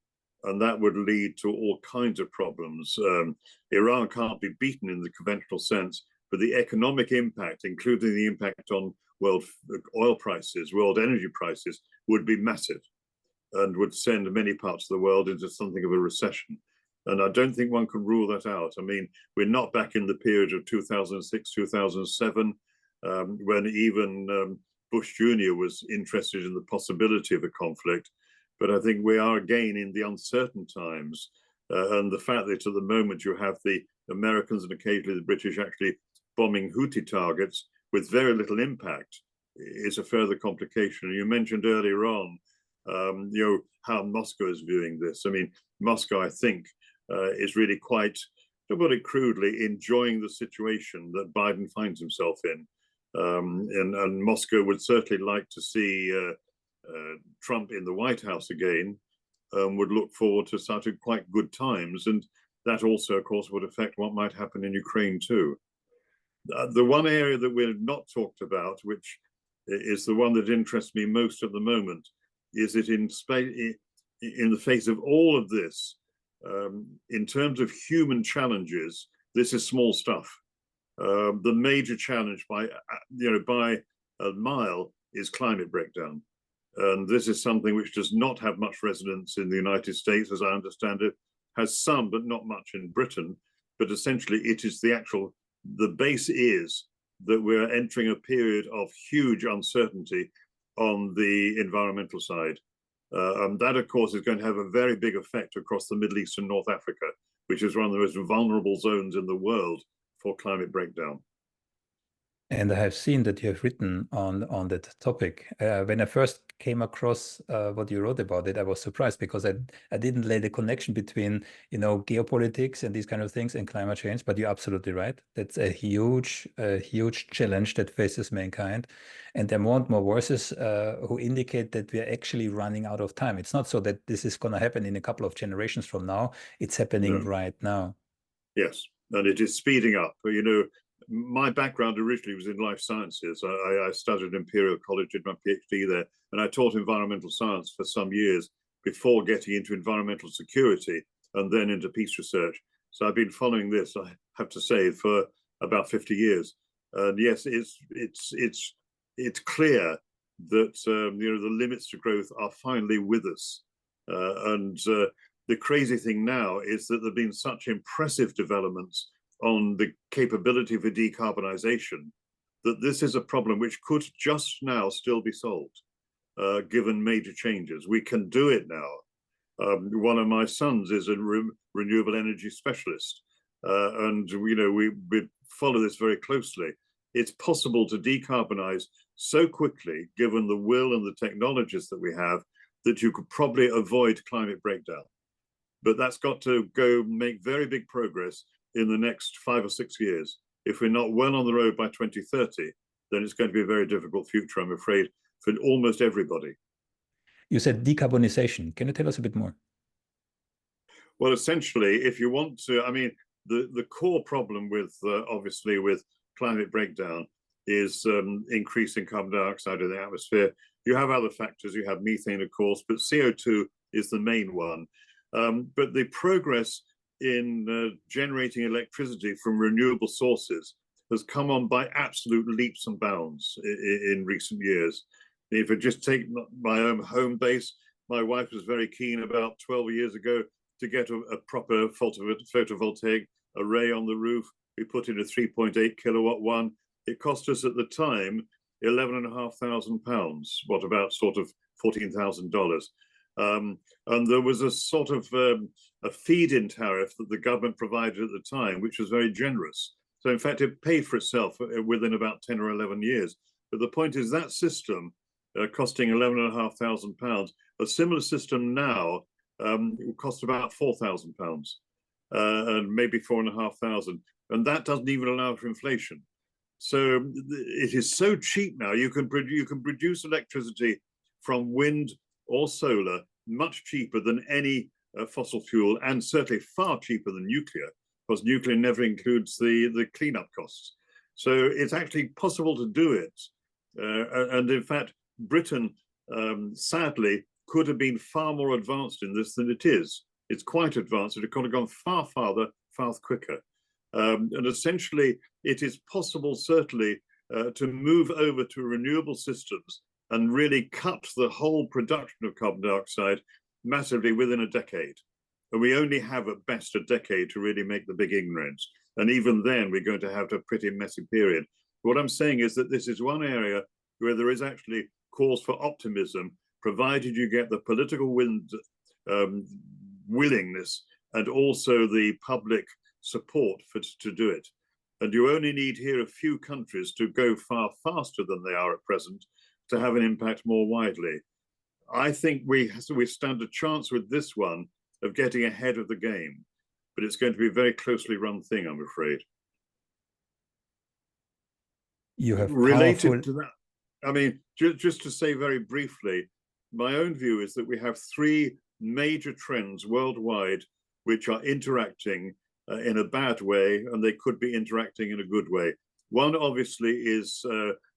And that would lead to all kinds of problems. Iran can't be beaten in the conventional sense, but the economic impact, including the impact on world oil prices, world energy prices, would be massive and would send many parts of the world into something of a recession. And I don't think one can rule that out. I mean, we're not back in the period of 2006, 2007, when even Bush Jr. was interested in the possibility of a conflict. But I think we are again in the uncertain times. And the fact that at the moment you have the Americans and occasionally the British actually bombing Houthi targets with very little impact is a further complication. You mentioned earlier on, you know, how Moscow is viewing this. I mean, Moscow, I think, is really quite, to put it crudely, enjoying the situation that Biden finds himself in. And Moscow would certainly like to see Trump in the White House again, would look forward to such quite good times. And that also, of course, would affect what might happen in Ukraine too. The one area that we've not talked about, which is the one that interests me most at the moment, is that in the face of all of this, in terms of human challenges, this is small stuff. The major challenge by a mile is climate breakdown. And this is something which does not have much resonance in the United States, as I understand it, has some, but not much in Britain. But essentially, it is the base is that we're entering a period of huge uncertainty on the environmental side. And that, of course, is going to have a very big effect across the Middle East and North Africa, which is one of the most vulnerable zones in the world for climate breakdown. And I have seen that you have written on that topic. When I first came across what you wrote about it, I was surprised because I didn't lay the connection between, geopolitics and these kind of things and climate change. But you're absolutely right. That's a huge challenge that faces mankind. And there are more and more voices who indicate that we are actually running out of time. It's not so that this is going to happen in a couple of generations from now. It's happening No. right now. Yes, and it is speeding up. My background originally was in life sciences. I studied at Imperial College, did my PhD there, and I taught environmental science for some years before getting into environmental security and then into peace research. So I've been following this, I have to say, for about 50 years. And yes, it's clear that the limits to growth are finally with us. And the crazy thing now is that there have been such impressive developments on the capability for decarbonization that this is a problem which could just now still be solved, given major changes. We can do it now. One of my sons is a renewable energy specialist, and we follow this very closely. It's possible to decarbonize so quickly, given the will and the technologies that we have, that you could probably avoid climate breakdown. But that's got to go make very big progress in the next 5 or 6 years. If we're not well on the road by 2030, then it's going to be a very difficult future, I'm afraid, for almost everybody. You said decarbonization. Can you tell us a bit more? Well, essentially, if you want to, the core problem with, obviously, with climate breakdown is increasing carbon dioxide in the atmosphere. You have other factors. You have methane, of course, but CO2 is the main one. But the progress in generating electricity from renewable sources has come on by absolute leaps and bounds in recent years. If I just take my own home base, my wife was very keen about 12 years ago to get a proper photovoltaic array on the roof. We put in a 3.8 kilowatt one. It cost us at the time £11,500, what about sort of $14,000. And there was a sort of a feed-in tariff that the government provided at the time, which was very generous. So in fact, it paid for itself within about 10 or 11 years. But the point is that system costing £11,500, a similar system now will cost about £4,000 and maybe £4,500. And that doesn't even allow for inflation. So it is so cheap now. You can produce electricity from wind or solar much cheaper than any fossil fuel, and certainly far cheaper than nuclear, because nuclear never includes the cleanup costs. So it's actually possible to do it. And in fact, Britain, sadly, could have been far more advanced in this than it is. It's quite advanced. It could have gone far farther, far quicker. And essentially, it is possible, certainly, to move over to renewable systems and really cut the whole production of carbon dioxide massively within a decade. And we only have at best a decade to really make the big inroads. And even then, we're going to have a pretty messy period. What I'm saying is that this is one area where there is actually cause for optimism, provided you get the political willingness and also the public support to do it. And you only need here a few countries to go far faster than they are at present to have an impact more widely. I think we stand a chance with this one of getting ahead of the game, but it's going to be a very closely run thing, I'm afraid. You have related to that, just to say very briefly, my own view is that we have three major trends worldwide which are interacting in a bad way, and they could be interacting in a good way. One, obviously, is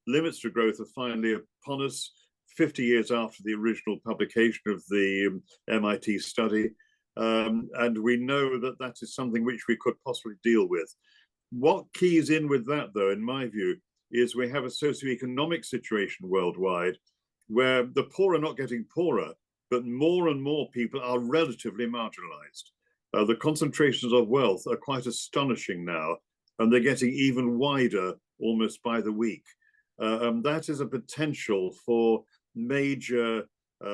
limits to growth are finally upon us, 50 years after the original publication of the MIT study. And we know that that is something which we could possibly deal with. What keys in with that, though, in my view, is we have a socioeconomic situation worldwide where the poor are not getting poorer, but more and more people are relatively marginalized. The concentrations of wealth are quite astonishing now, and they're getting even wider almost by the week. That is a potential for major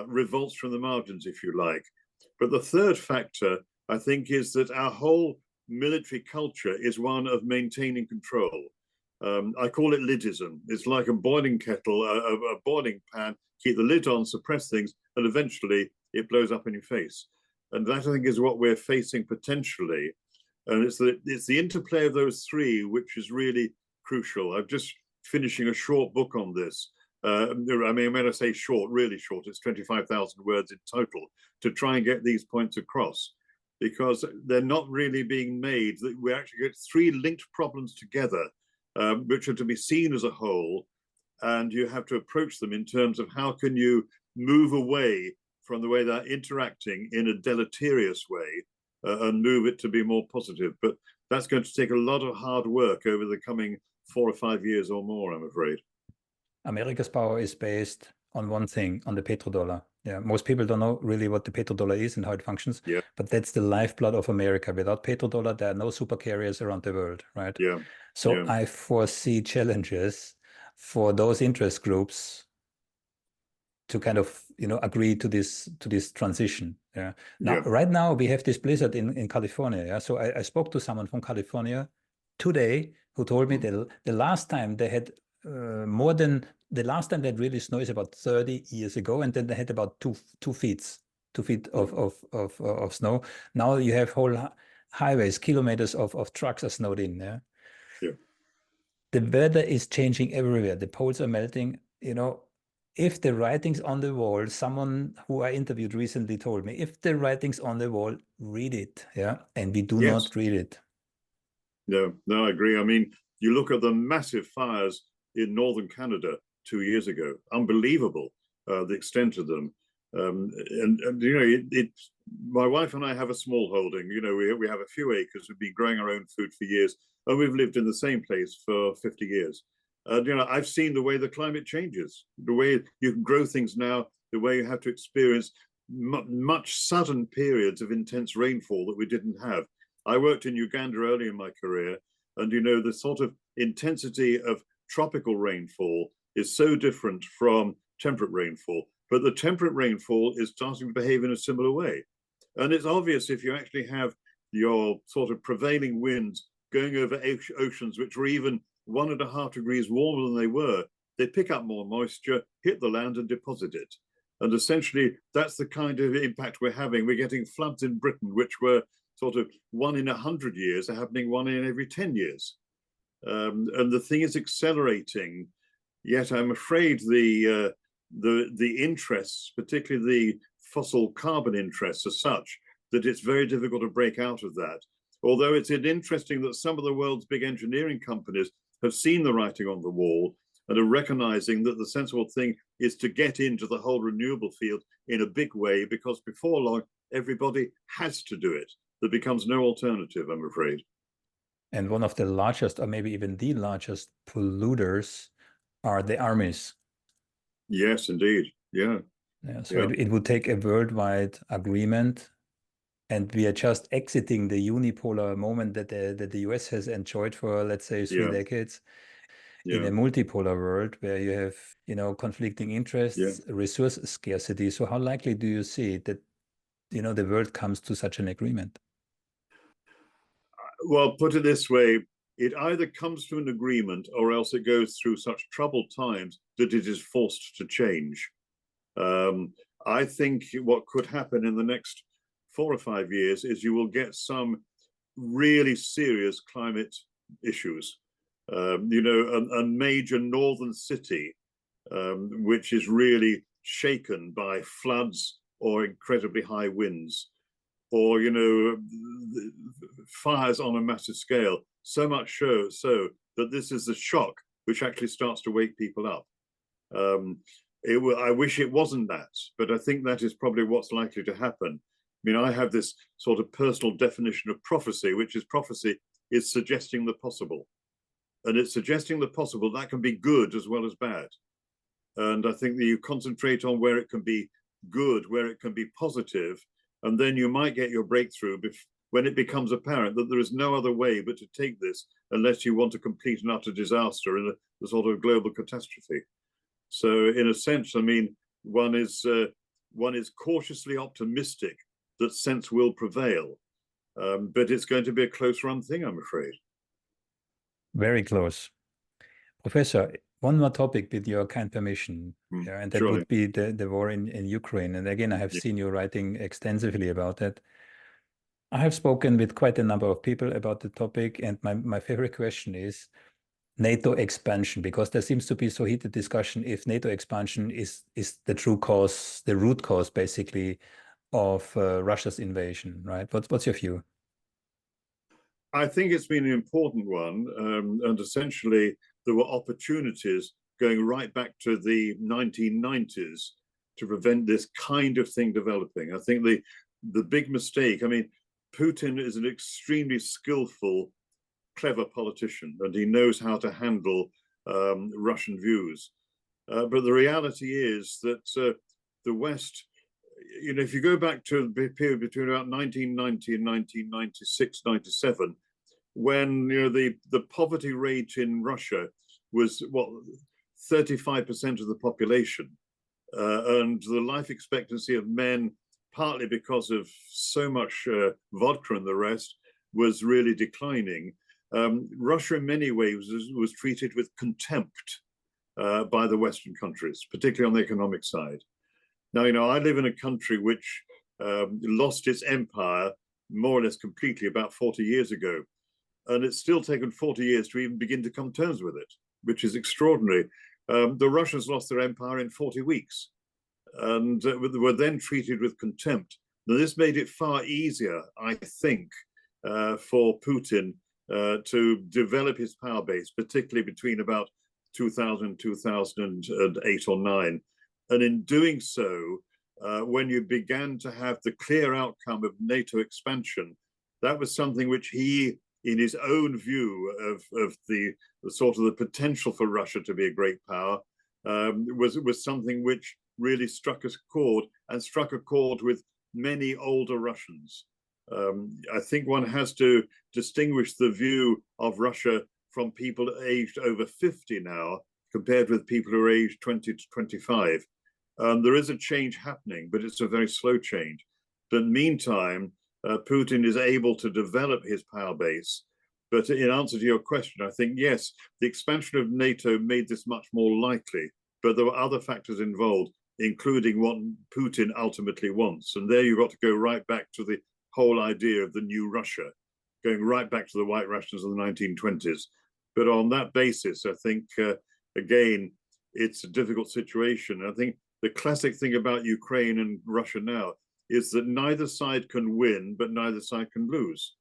revolts from the margins, if you like. But the third factor, I think, is that our whole military culture is one of maintaining control. I call it lidism. It's like a boiling kettle, a boiling pan. Keep the lid on, suppress things, and eventually it blows up in your face. And that, I think, is what we're facing potentially. And it's the interplay of those three which is really crucial. I'm just finishing a short book on this. I mean, when I say short, really short, it's 25,000 words in total, to try and get these points across, because they're not really being made. We actually get three linked problems together, which are to be seen as a whole, and you have to approach them in terms of how can you move away from the way they're interacting in a deleterious way and move it to be more positive. But that's going to take a lot of hard work over the coming 4 or 5 years or more, I'm afraid. America's power is based on one thing, on the petrodollar. Yeah, most people don't know really what the petrodollar is and how it functions. Yeah. But that's the lifeblood of America. Without petrodollar, there are no supercarriers around the world, right? Yeah. So yeah. I foresee challenges for those interest groups to kind of, agree to this transition. Yeah. Now, right now we have this blizzard in California. Yeah. So I spoke to someone from California today who told me that the last time they had the last time that really snow is about 30 years ago, and then they had about 2 feet of snow. Now you have whole highways, kilometers of trucks are snowed in. Yeah. Yeah. The weather is changing everywhere. The poles are melting. If the writing's on the wall, someone who I interviewed recently told me, if the writing's on the wall, read it. Yeah. And we do not read it. No, I agree. I mean, you look at the massive fires in northern Canada 2 years ago. Unbelievable, the extent of them. My wife and I have a small holding. We have a few acres. We've been growing our own food for years, and we've lived in the same place for 50 years. I've seen the way the climate changes, the way you can grow things now, the way you have to experience much sudden periods of intense rainfall that we didn't have. I worked in Uganda early in my career, and the sort of intensity of tropical rainfall is so different from temperate rainfall. But the temperate rainfall is starting to behave in a similar way. And it's obvious if you actually have your sort of prevailing winds going over oceans which are even 1.5 degrees warmer than they were, they pick up more moisture, hit the land and deposit it. And essentially, that's the kind of impact we're having. We're getting floods in Britain, which were sort of 1 in 100 years, are happening 1 in every 10 years. And the thing is accelerating, yet I'm afraid the interests, particularly the fossil carbon interests, are such that it's very difficult to break out of that. Although it's interesting that some of the world's big engineering companies have seen the writing on the wall and are recognizing that the sensible thing is to get into the whole renewable field in a big way, because before long, everybody has to do it. There becomes no alternative, I'm afraid. And one of the largest, or maybe even the largest polluters are the armies. Yes, indeed. Yeah. So it would take a worldwide agreement, and we are just exiting the unipolar moment that the US has enjoyed for, let's say, 3 decades. In a multipolar world where you have, conflicting interests, resource scarcity. So how likely do you see that, the world comes to such an agreement? Well, put it this way, it either comes to an agreement or else it goes through such troubled times that it is forced to change. I think what could happen in the next 4 or 5 years is you will get some really serious climate issues. A major northern city, which is really shaken by floods or incredibly high winds, or fires on a massive scale, so much so that this is the shock which actually starts to wake people up. I wish it wasn't that, but I think that is probably what's likely to happen. I mean, I have this sort of personal definition of prophecy, which is prophecy is suggesting the possible. And it's suggesting the possible that can be good as well as bad. And I think that you concentrate on where it can be good, where it can be positive, and then you might get your breakthrough when it becomes apparent that there is no other way but to take this unless you want a complete and utter disaster in a sort of global catastrophe. So in a sense, I mean, one is cautiously optimistic that sense will prevail, but it's going to be a close run thing, I'm afraid. Very close. Professor, one more topic with your kind permission, yeah, and that Surely. would be the war in Ukraine. And again, I have Yeah. seen you writing extensively about that. I have spoken with quite a number of people about the topic, and my favorite question is NATO expansion, because there seems to be so heated discussion if NATO expansion is the true cause, the root cause, basically, of Russia's invasion, right? What's your view? I think it's been an important one, and essentially there were opportunities going right back to the 1990s to prevent this kind of thing developing. I think the big mistake, I mean, Putin is an extremely skillful, clever politician, and he knows how to handle Russian views. But the reality is that the West, if you go back to the period between about 1990 and 1996, 97, when the poverty rate in Russia was 35% of the population, and the life expectancy of men, partly because of so much vodka and the rest, was really declining. Russia, in many ways, was treated with contempt by the Western countries, particularly on the economic side. Now, I live in a country which lost its empire more or less completely about 40 years ago. And it's still taken 40 years to even begin to come to terms with it, which is extraordinary. The Russians lost their empire in 40 weeks and were then treated with contempt. Now, this made it far easier, I think, for Putin to develop his power base, particularly between about 2000, 2008 or 9. And in doing so, when you began to have the clear outcome of NATO expansion, that was something which he, in his own view of the sort of the potential for Russia to be a great power, was something which really struck a chord, and struck a chord with many older Russians. I think one has to distinguish the view of Russia from people aged over 50 now, compared with people who are aged 20 to 25. There is a change happening, but it's a very slow change. But meantime, Putin is able to develop his power base. But in answer to your question, I think, yes, the expansion of NATO made this much more likely, but there were other factors involved, including what Putin ultimately wants. And there you've got to go right back to the whole idea of the new Russia, going right back to the White Russians of the 1920s. But on that basis, I think, again, it's a difficult situation. I think the classic thing about Ukraine and Russia now is that neither side can win, but neither side can lose.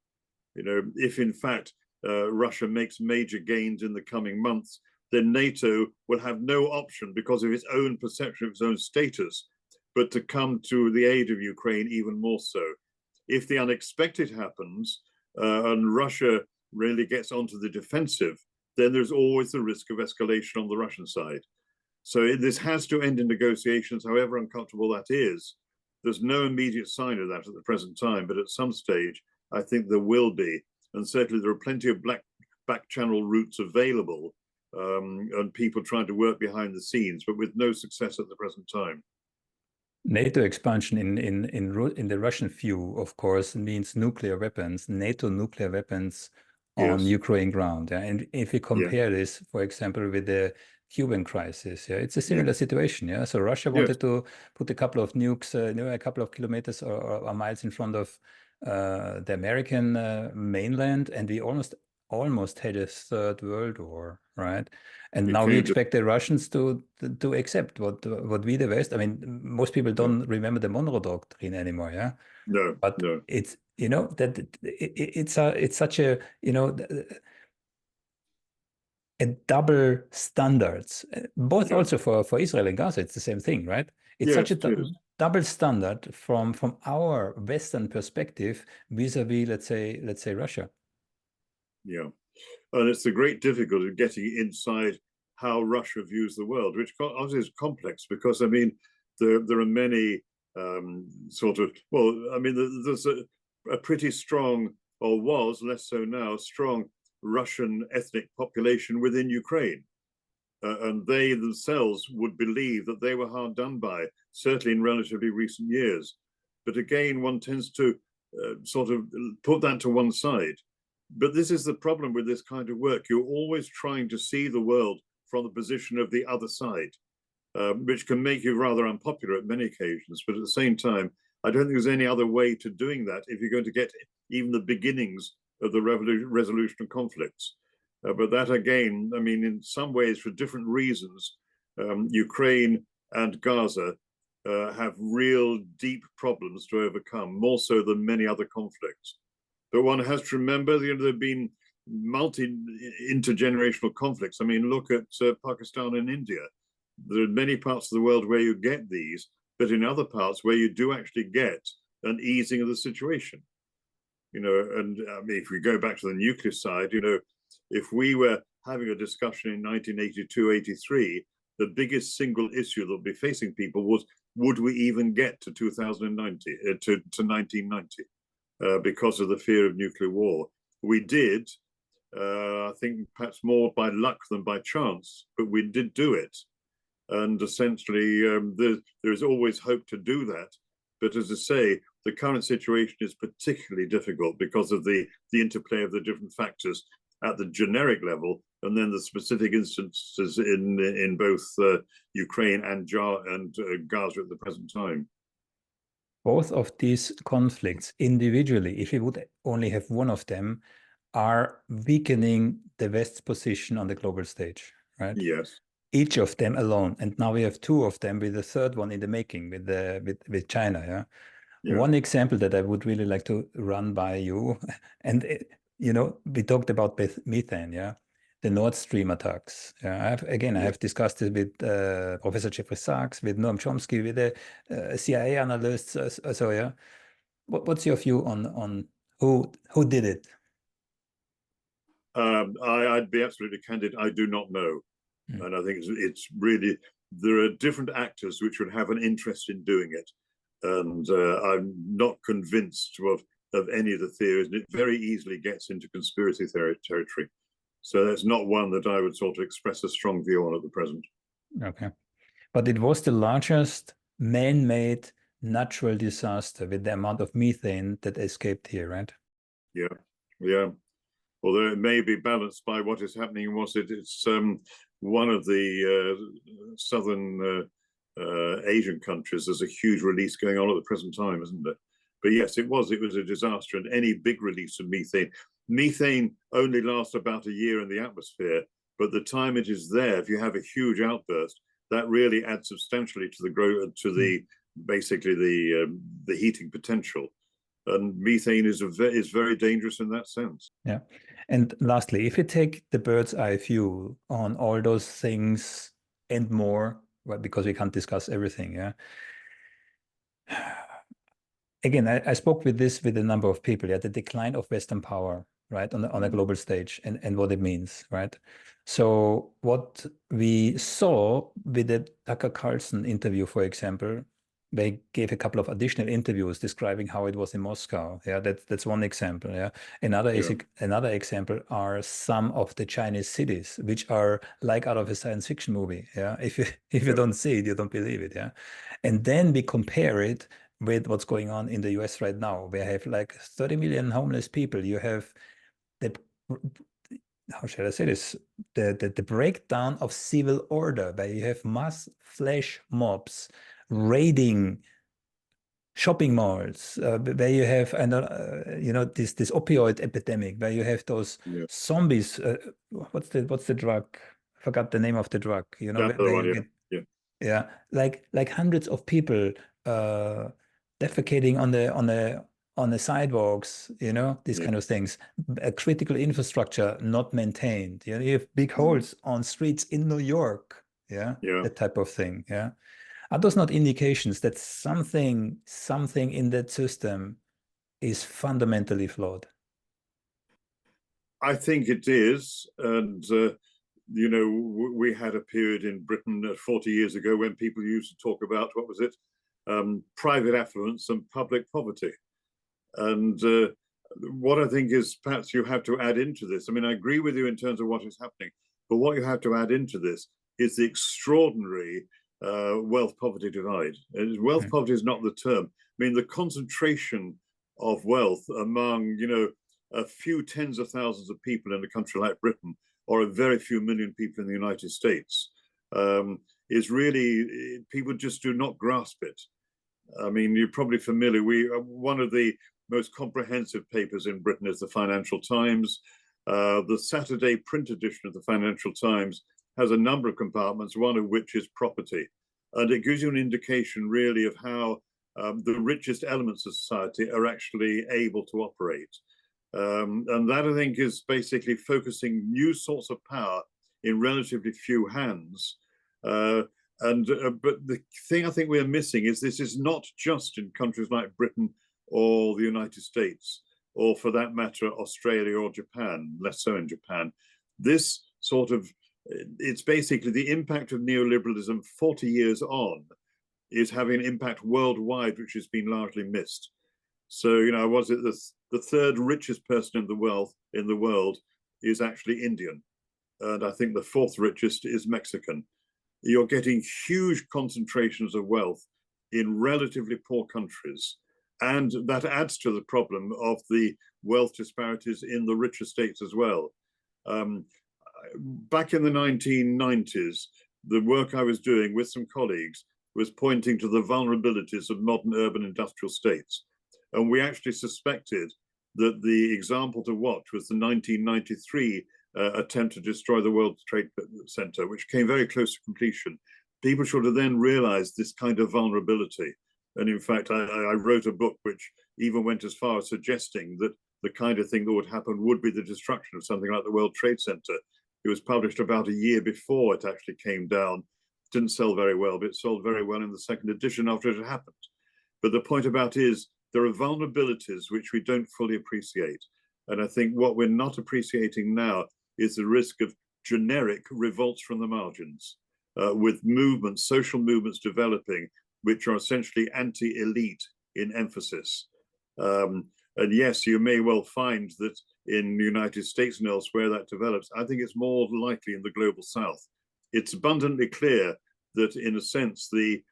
If in fact Russia makes major gains in the coming months, then NATO will have no option, because of its own perception of its own status, but to come to the aid of Ukraine even more so. If the unexpected happens and Russia really gets onto the defensive, then there's always the risk of escalation on the Russian side. So this has to end in negotiations, however uncomfortable that is. There's no immediate sign of that at the present time, but at some stage, I think there will be. And certainly there are plenty of back channel routes available, and people trying to work behind the scenes, but with no success at the present time. NATO expansion in the Russian view, of course, means nuclear weapons, NATO nuclear weapons on Yes. Ukraine ground. Yeah? And if you compare this, for example, with the Cuban crisis, yeah, it's a similar situation. Yeah, so Russia wanted to put a couple of nukes, a couple of kilometers or miles in front of the American mainland, and we almost had a third world war, right? And now we expect the Russians to accept what we the West. I mean, most people don't remember the Monroe Doctrine anymore, yeah. No, but no. it's that it's such a a double standards, both also for Israel and Gaza. It's the same thing, right? It's such a double standard from our Western perspective vis-a-vis, let's say Russia. Yeah. And it's the great difficulty of getting inside how Russia views the world, which obviously is complex, because, I mean, there are many there's a pretty strong, or was less so now, strong Russian ethnic population within Ukraine. And they themselves would believe that they were hard done by, certainly in relatively recent years. But again, one tends to sort of put that to one side. But this is the problem with this kind of work. You're always trying to see the world from the position of the other side, which can make you rather unpopular at many occasions. But at the same time, I don't think there's any other way to doing that if you're going to get even the beginnings of the resolution of conflicts. But that again, I mean, in some ways, for different reasons, Ukraine and Gaza have real deep problems to overcome, more so than many other conflicts. But one has to remember, there have been intergenerational conflicts. I mean, look at Pakistan and India. There are many parts of the world where you get these, but in other parts where you do actually get an easing of the situation. And I mean, if we go back to the nuclear side, if we were having a discussion in 1982-83, the biggest single issue that would be facing people was, would we even get to 2090, to 1990, because of the fear of nuclear war? We did, I think perhaps more by luck than by chance, but we did do it. And essentially, there is always hope to do that. But as I say, the current situation is particularly difficult because of the interplay of the different factors at the generic level, and then the specific instances in both Ukraine and Gaza at the present time. Both of these conflicts individually, if you would only have one of them, are weakening the West's position on the global stage, right? Yes. Each of them alone, and now we have two of them, with the third one in the making, with China. Yeah? One example that I would really like to run by you, and we talked about methane, yeah, the Nord Stream attacks. Yeah, I have discussed it with Professor Jeffrey Sachs, with Noam Chomsky, with the CIA analysts. So yeah, what's your view on who did it? I'd be absolutely candid. I do not know. And I think it's really, there are different actors which would have an interest in doing it. And I'm not convinced of any of the theories. And it very easily gets into conspiracy theory territory. So that's not one that I would sort of express a strong view on at the present. Okay. But it was the largest man-made natural disaster with the amount of methane that escaped here, right? Yeah, yeah. Although it may be balanced by what is happening in it's one of the southern Asian countries. There's a huge release going on at the present time, isn't it? But yes, it was a disaster, and any big release of methane only lasts about a year in the atmosphere, but the time it is there, if you have a huge outburst, that really adds substantially to the growth, basically the heating potential. And methane is very dangerous in that sense. Yeah. And lastly, if you take the bird's eye view on all those things and more, well, because we can't discuss everything, yeah. Again, I spoke with a number of people, yeah, the decline of Western power, right, on a global stage, and what it means, right? So what we saw with the Tucker Carlson interview, for example, they gave a couple of additional interviews describing how it was in Moscow. Yeah, that's one example. Yeah, another example are some of the Chinese cities, which are like out of a science fiction movie. Yeah, if you don't see it, you don't believe it. Yeah, and then we compare it with what's going on in the US right now. We have like 30 million homeless people. You have the, how shall I say this? The breakdown of civil order, where you have mass flash mobs raiding shopping malls, where you have this opioid epidemic, where you have those zombies. What's the drug? I forgot the name of the drug. Like hundreds of people defecating on the sidewalks, these kind of things. A critical infrastructure not maintained. You have big holes on streets in New York. That type of thing. Are those not indications that something in that system is fundamentally flawed? I think it is. And, we had a period in Britain 40 years ago when people used to talk about, what was it? Private affluence and public poverty. And what I think is perhaps you have to add into this, I mean, I agree with you in terms of what is happening, but what you have to add into this is the extraordinary wealth-poverty divide. Wealth poverty is not the term. I mean, the concentration of wealth among, a few tens of thousands of people in a country like Britain or a very few million people in the United States, is really, people just do not grasp it. I mean, you're probably familiar. One of the most comprehensive papers in Britain is the Financial Times. The Saturday print edition of the Financial Times has a number of compartments, one of which is property. And it gives you an indication really of how the richest elements of society are actually able to operate. And that, I think, is basically focusing new sorts of power in relatively few hands. But the thing I think we're missing is this is not just in countries like Britain or the United States, or for that matter, Australia or Japan, less so in Japan. This sort of, it's basically the impact of neoliberalism 40 years on is having an impact worldwide, which has been largely missed. So, you know, was it the third richest person in the world is actually Indian. And I think the fourth richest is Mexican. You're getting huge concentrations of wealth in relatively poor countries. And that adds to the problem of the wealth disparities in the richer states as well. Back in the 1990s, the work I was doing with some colleagues was pointing to the vulnerabilities of modern urban industrial states. And we actually suspected that the example to watch was the 1993 attempt to destroy the World Trade Center, which came very close to completion. People should have then realized this kind of vulnerability. And in fact, I wrote a book which even went as far as suggesting that the kind of thing that would happen would be the destruction of something like the World Trade Center. It was published about a year before it actually came down. Didn't sell very well, but it sold very well in the second edition after it had happened. But the point about is there are vulnerabilities which we don't fully appreciate. And I think what we're not appreciating now is the risk of generic revolts from the margins, with movements, social movements developing, which are essentially anti-elite in emphasis. And yes, you may well find that in the United States and elsewhere that develops. I think it's more likely in the global South. It's abundantly clear that, in a sense, the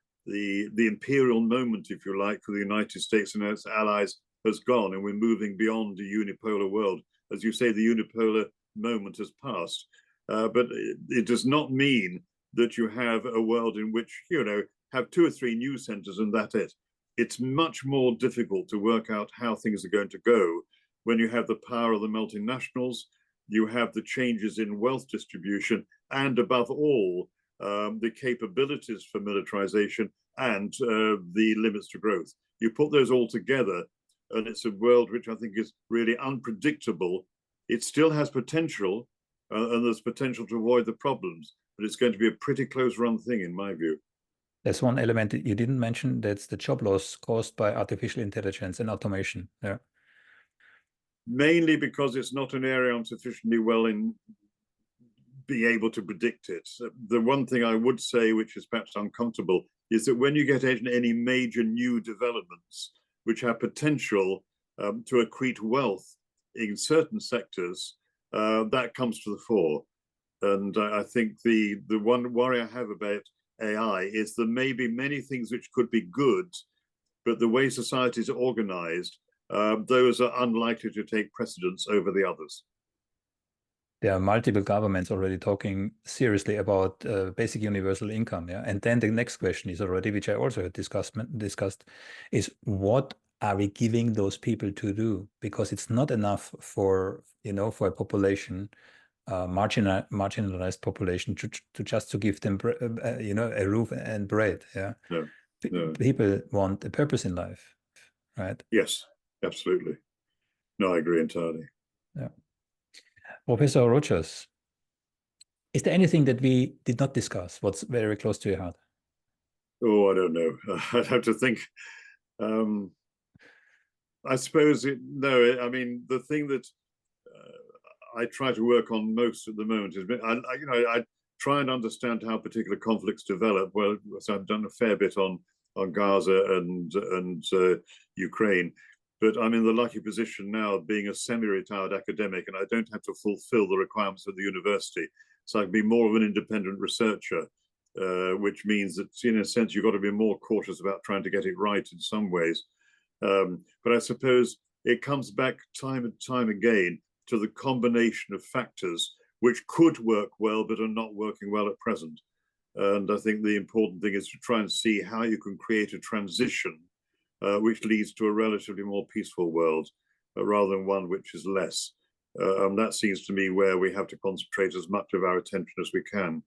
imperial moment, if you like, for the United States and its allies has gone, and we're moving beyond the unipolar world. As you say, the unipolar moment has passed. But it does not mean that you have a world in which, you know, have 2 or 3 news centers and that's it. It's much more difficult to work out how things are going to go when you have the power of the multinationals, you have the changes in wealth distribution, and above all, the capabilities for militarization and the limits to growth. You put those all together, and it's a world which I think is really unpredictable. It still has potential, and there's potential to avoid the problems, but it's going to be a pretty close run thing, in my view. There's one element that you didn't mention, that's the job loss caused by artificial intelligence and automation. Yeah. Mainly because it's not an area I'm sufficiently well in being able to predict it. The one thing I would say, which is perhaps uncomfortable, is that when you get any major new developments which have potential to accrete wealth in certain sectors, that comes to the fore. And I think the one worry I have about AI is there may be many things which could be good, but the way society is organized, those are unlikely to take precedence over the others. There are multiple governments already talking seriously about basic universal income. Yeah, and then the next question is already, which I also had discussed, is what are we giving those people to do? Because it's not enough for, you know, for a population, marginalized population, to just to give them you know, a roof and bread. Yeah, no. People want a purpose in life, right? Yes, absolutely. No, I agree entirely. Yeah. Professor Rogers, is there anything that we did not discuss? What's very close to your heart? Oh, I don't know. I'd have to think. I suppose no. I mean, the thing that I try to work on most at the moment is, I try and understand how particular conflicts develop. Well, so I've done a fair bit on Gaza and Ukraine, but I'm in the lucky position now of being a semi-retired academic, and I don't have to fulfill the requirements of the university. So I can be more of an independent researcher, which means that, in a sense, you've got to be more cautious about trying to get it right in some ways. But I suppose it comes back time and time again to the combination of factors which could work well but are not working well at present. And I think the important thing is to try and see how you can create a transition which leads to a relatively more peaceful world rather than one which is less. And that seems to me where we have to concentrate as much of our attention as we can.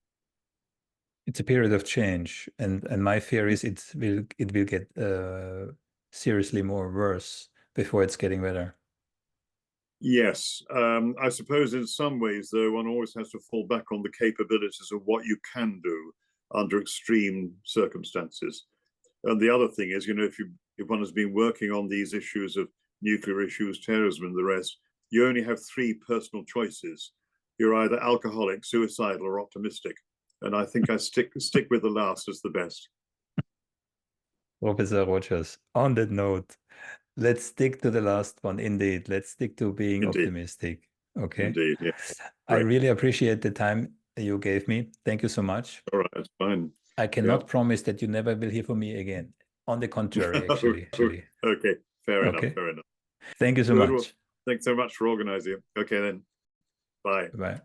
It's a period of change, and my fear is it will get seriously more worse before it's getting better. Yes, I suppose in some ways, though, one always has to fall back on the capabilities of what you can do under extreme circumstances. And the other thing is, you know, if one has been working on these issues of nuclear issues, terrorism, and the rest, you only have three personal choices. You're either alcoholic, suicidal, or optimistic. And I think I stick with the last as the best. Professor Rogers, on that note, let's stick to the last one. Indeed, let's stick to being Indeed. optimistic. Okay. Indeed, yeah. I really appreciate the time you gave me. Thank you so much. All right, that's fine. I cannot promise that you never will hear from me again. On the contrary, actually. Okay, fair enough. Thank you so much. Well, thanks so much for organizing. Okay then. Bye. Bye.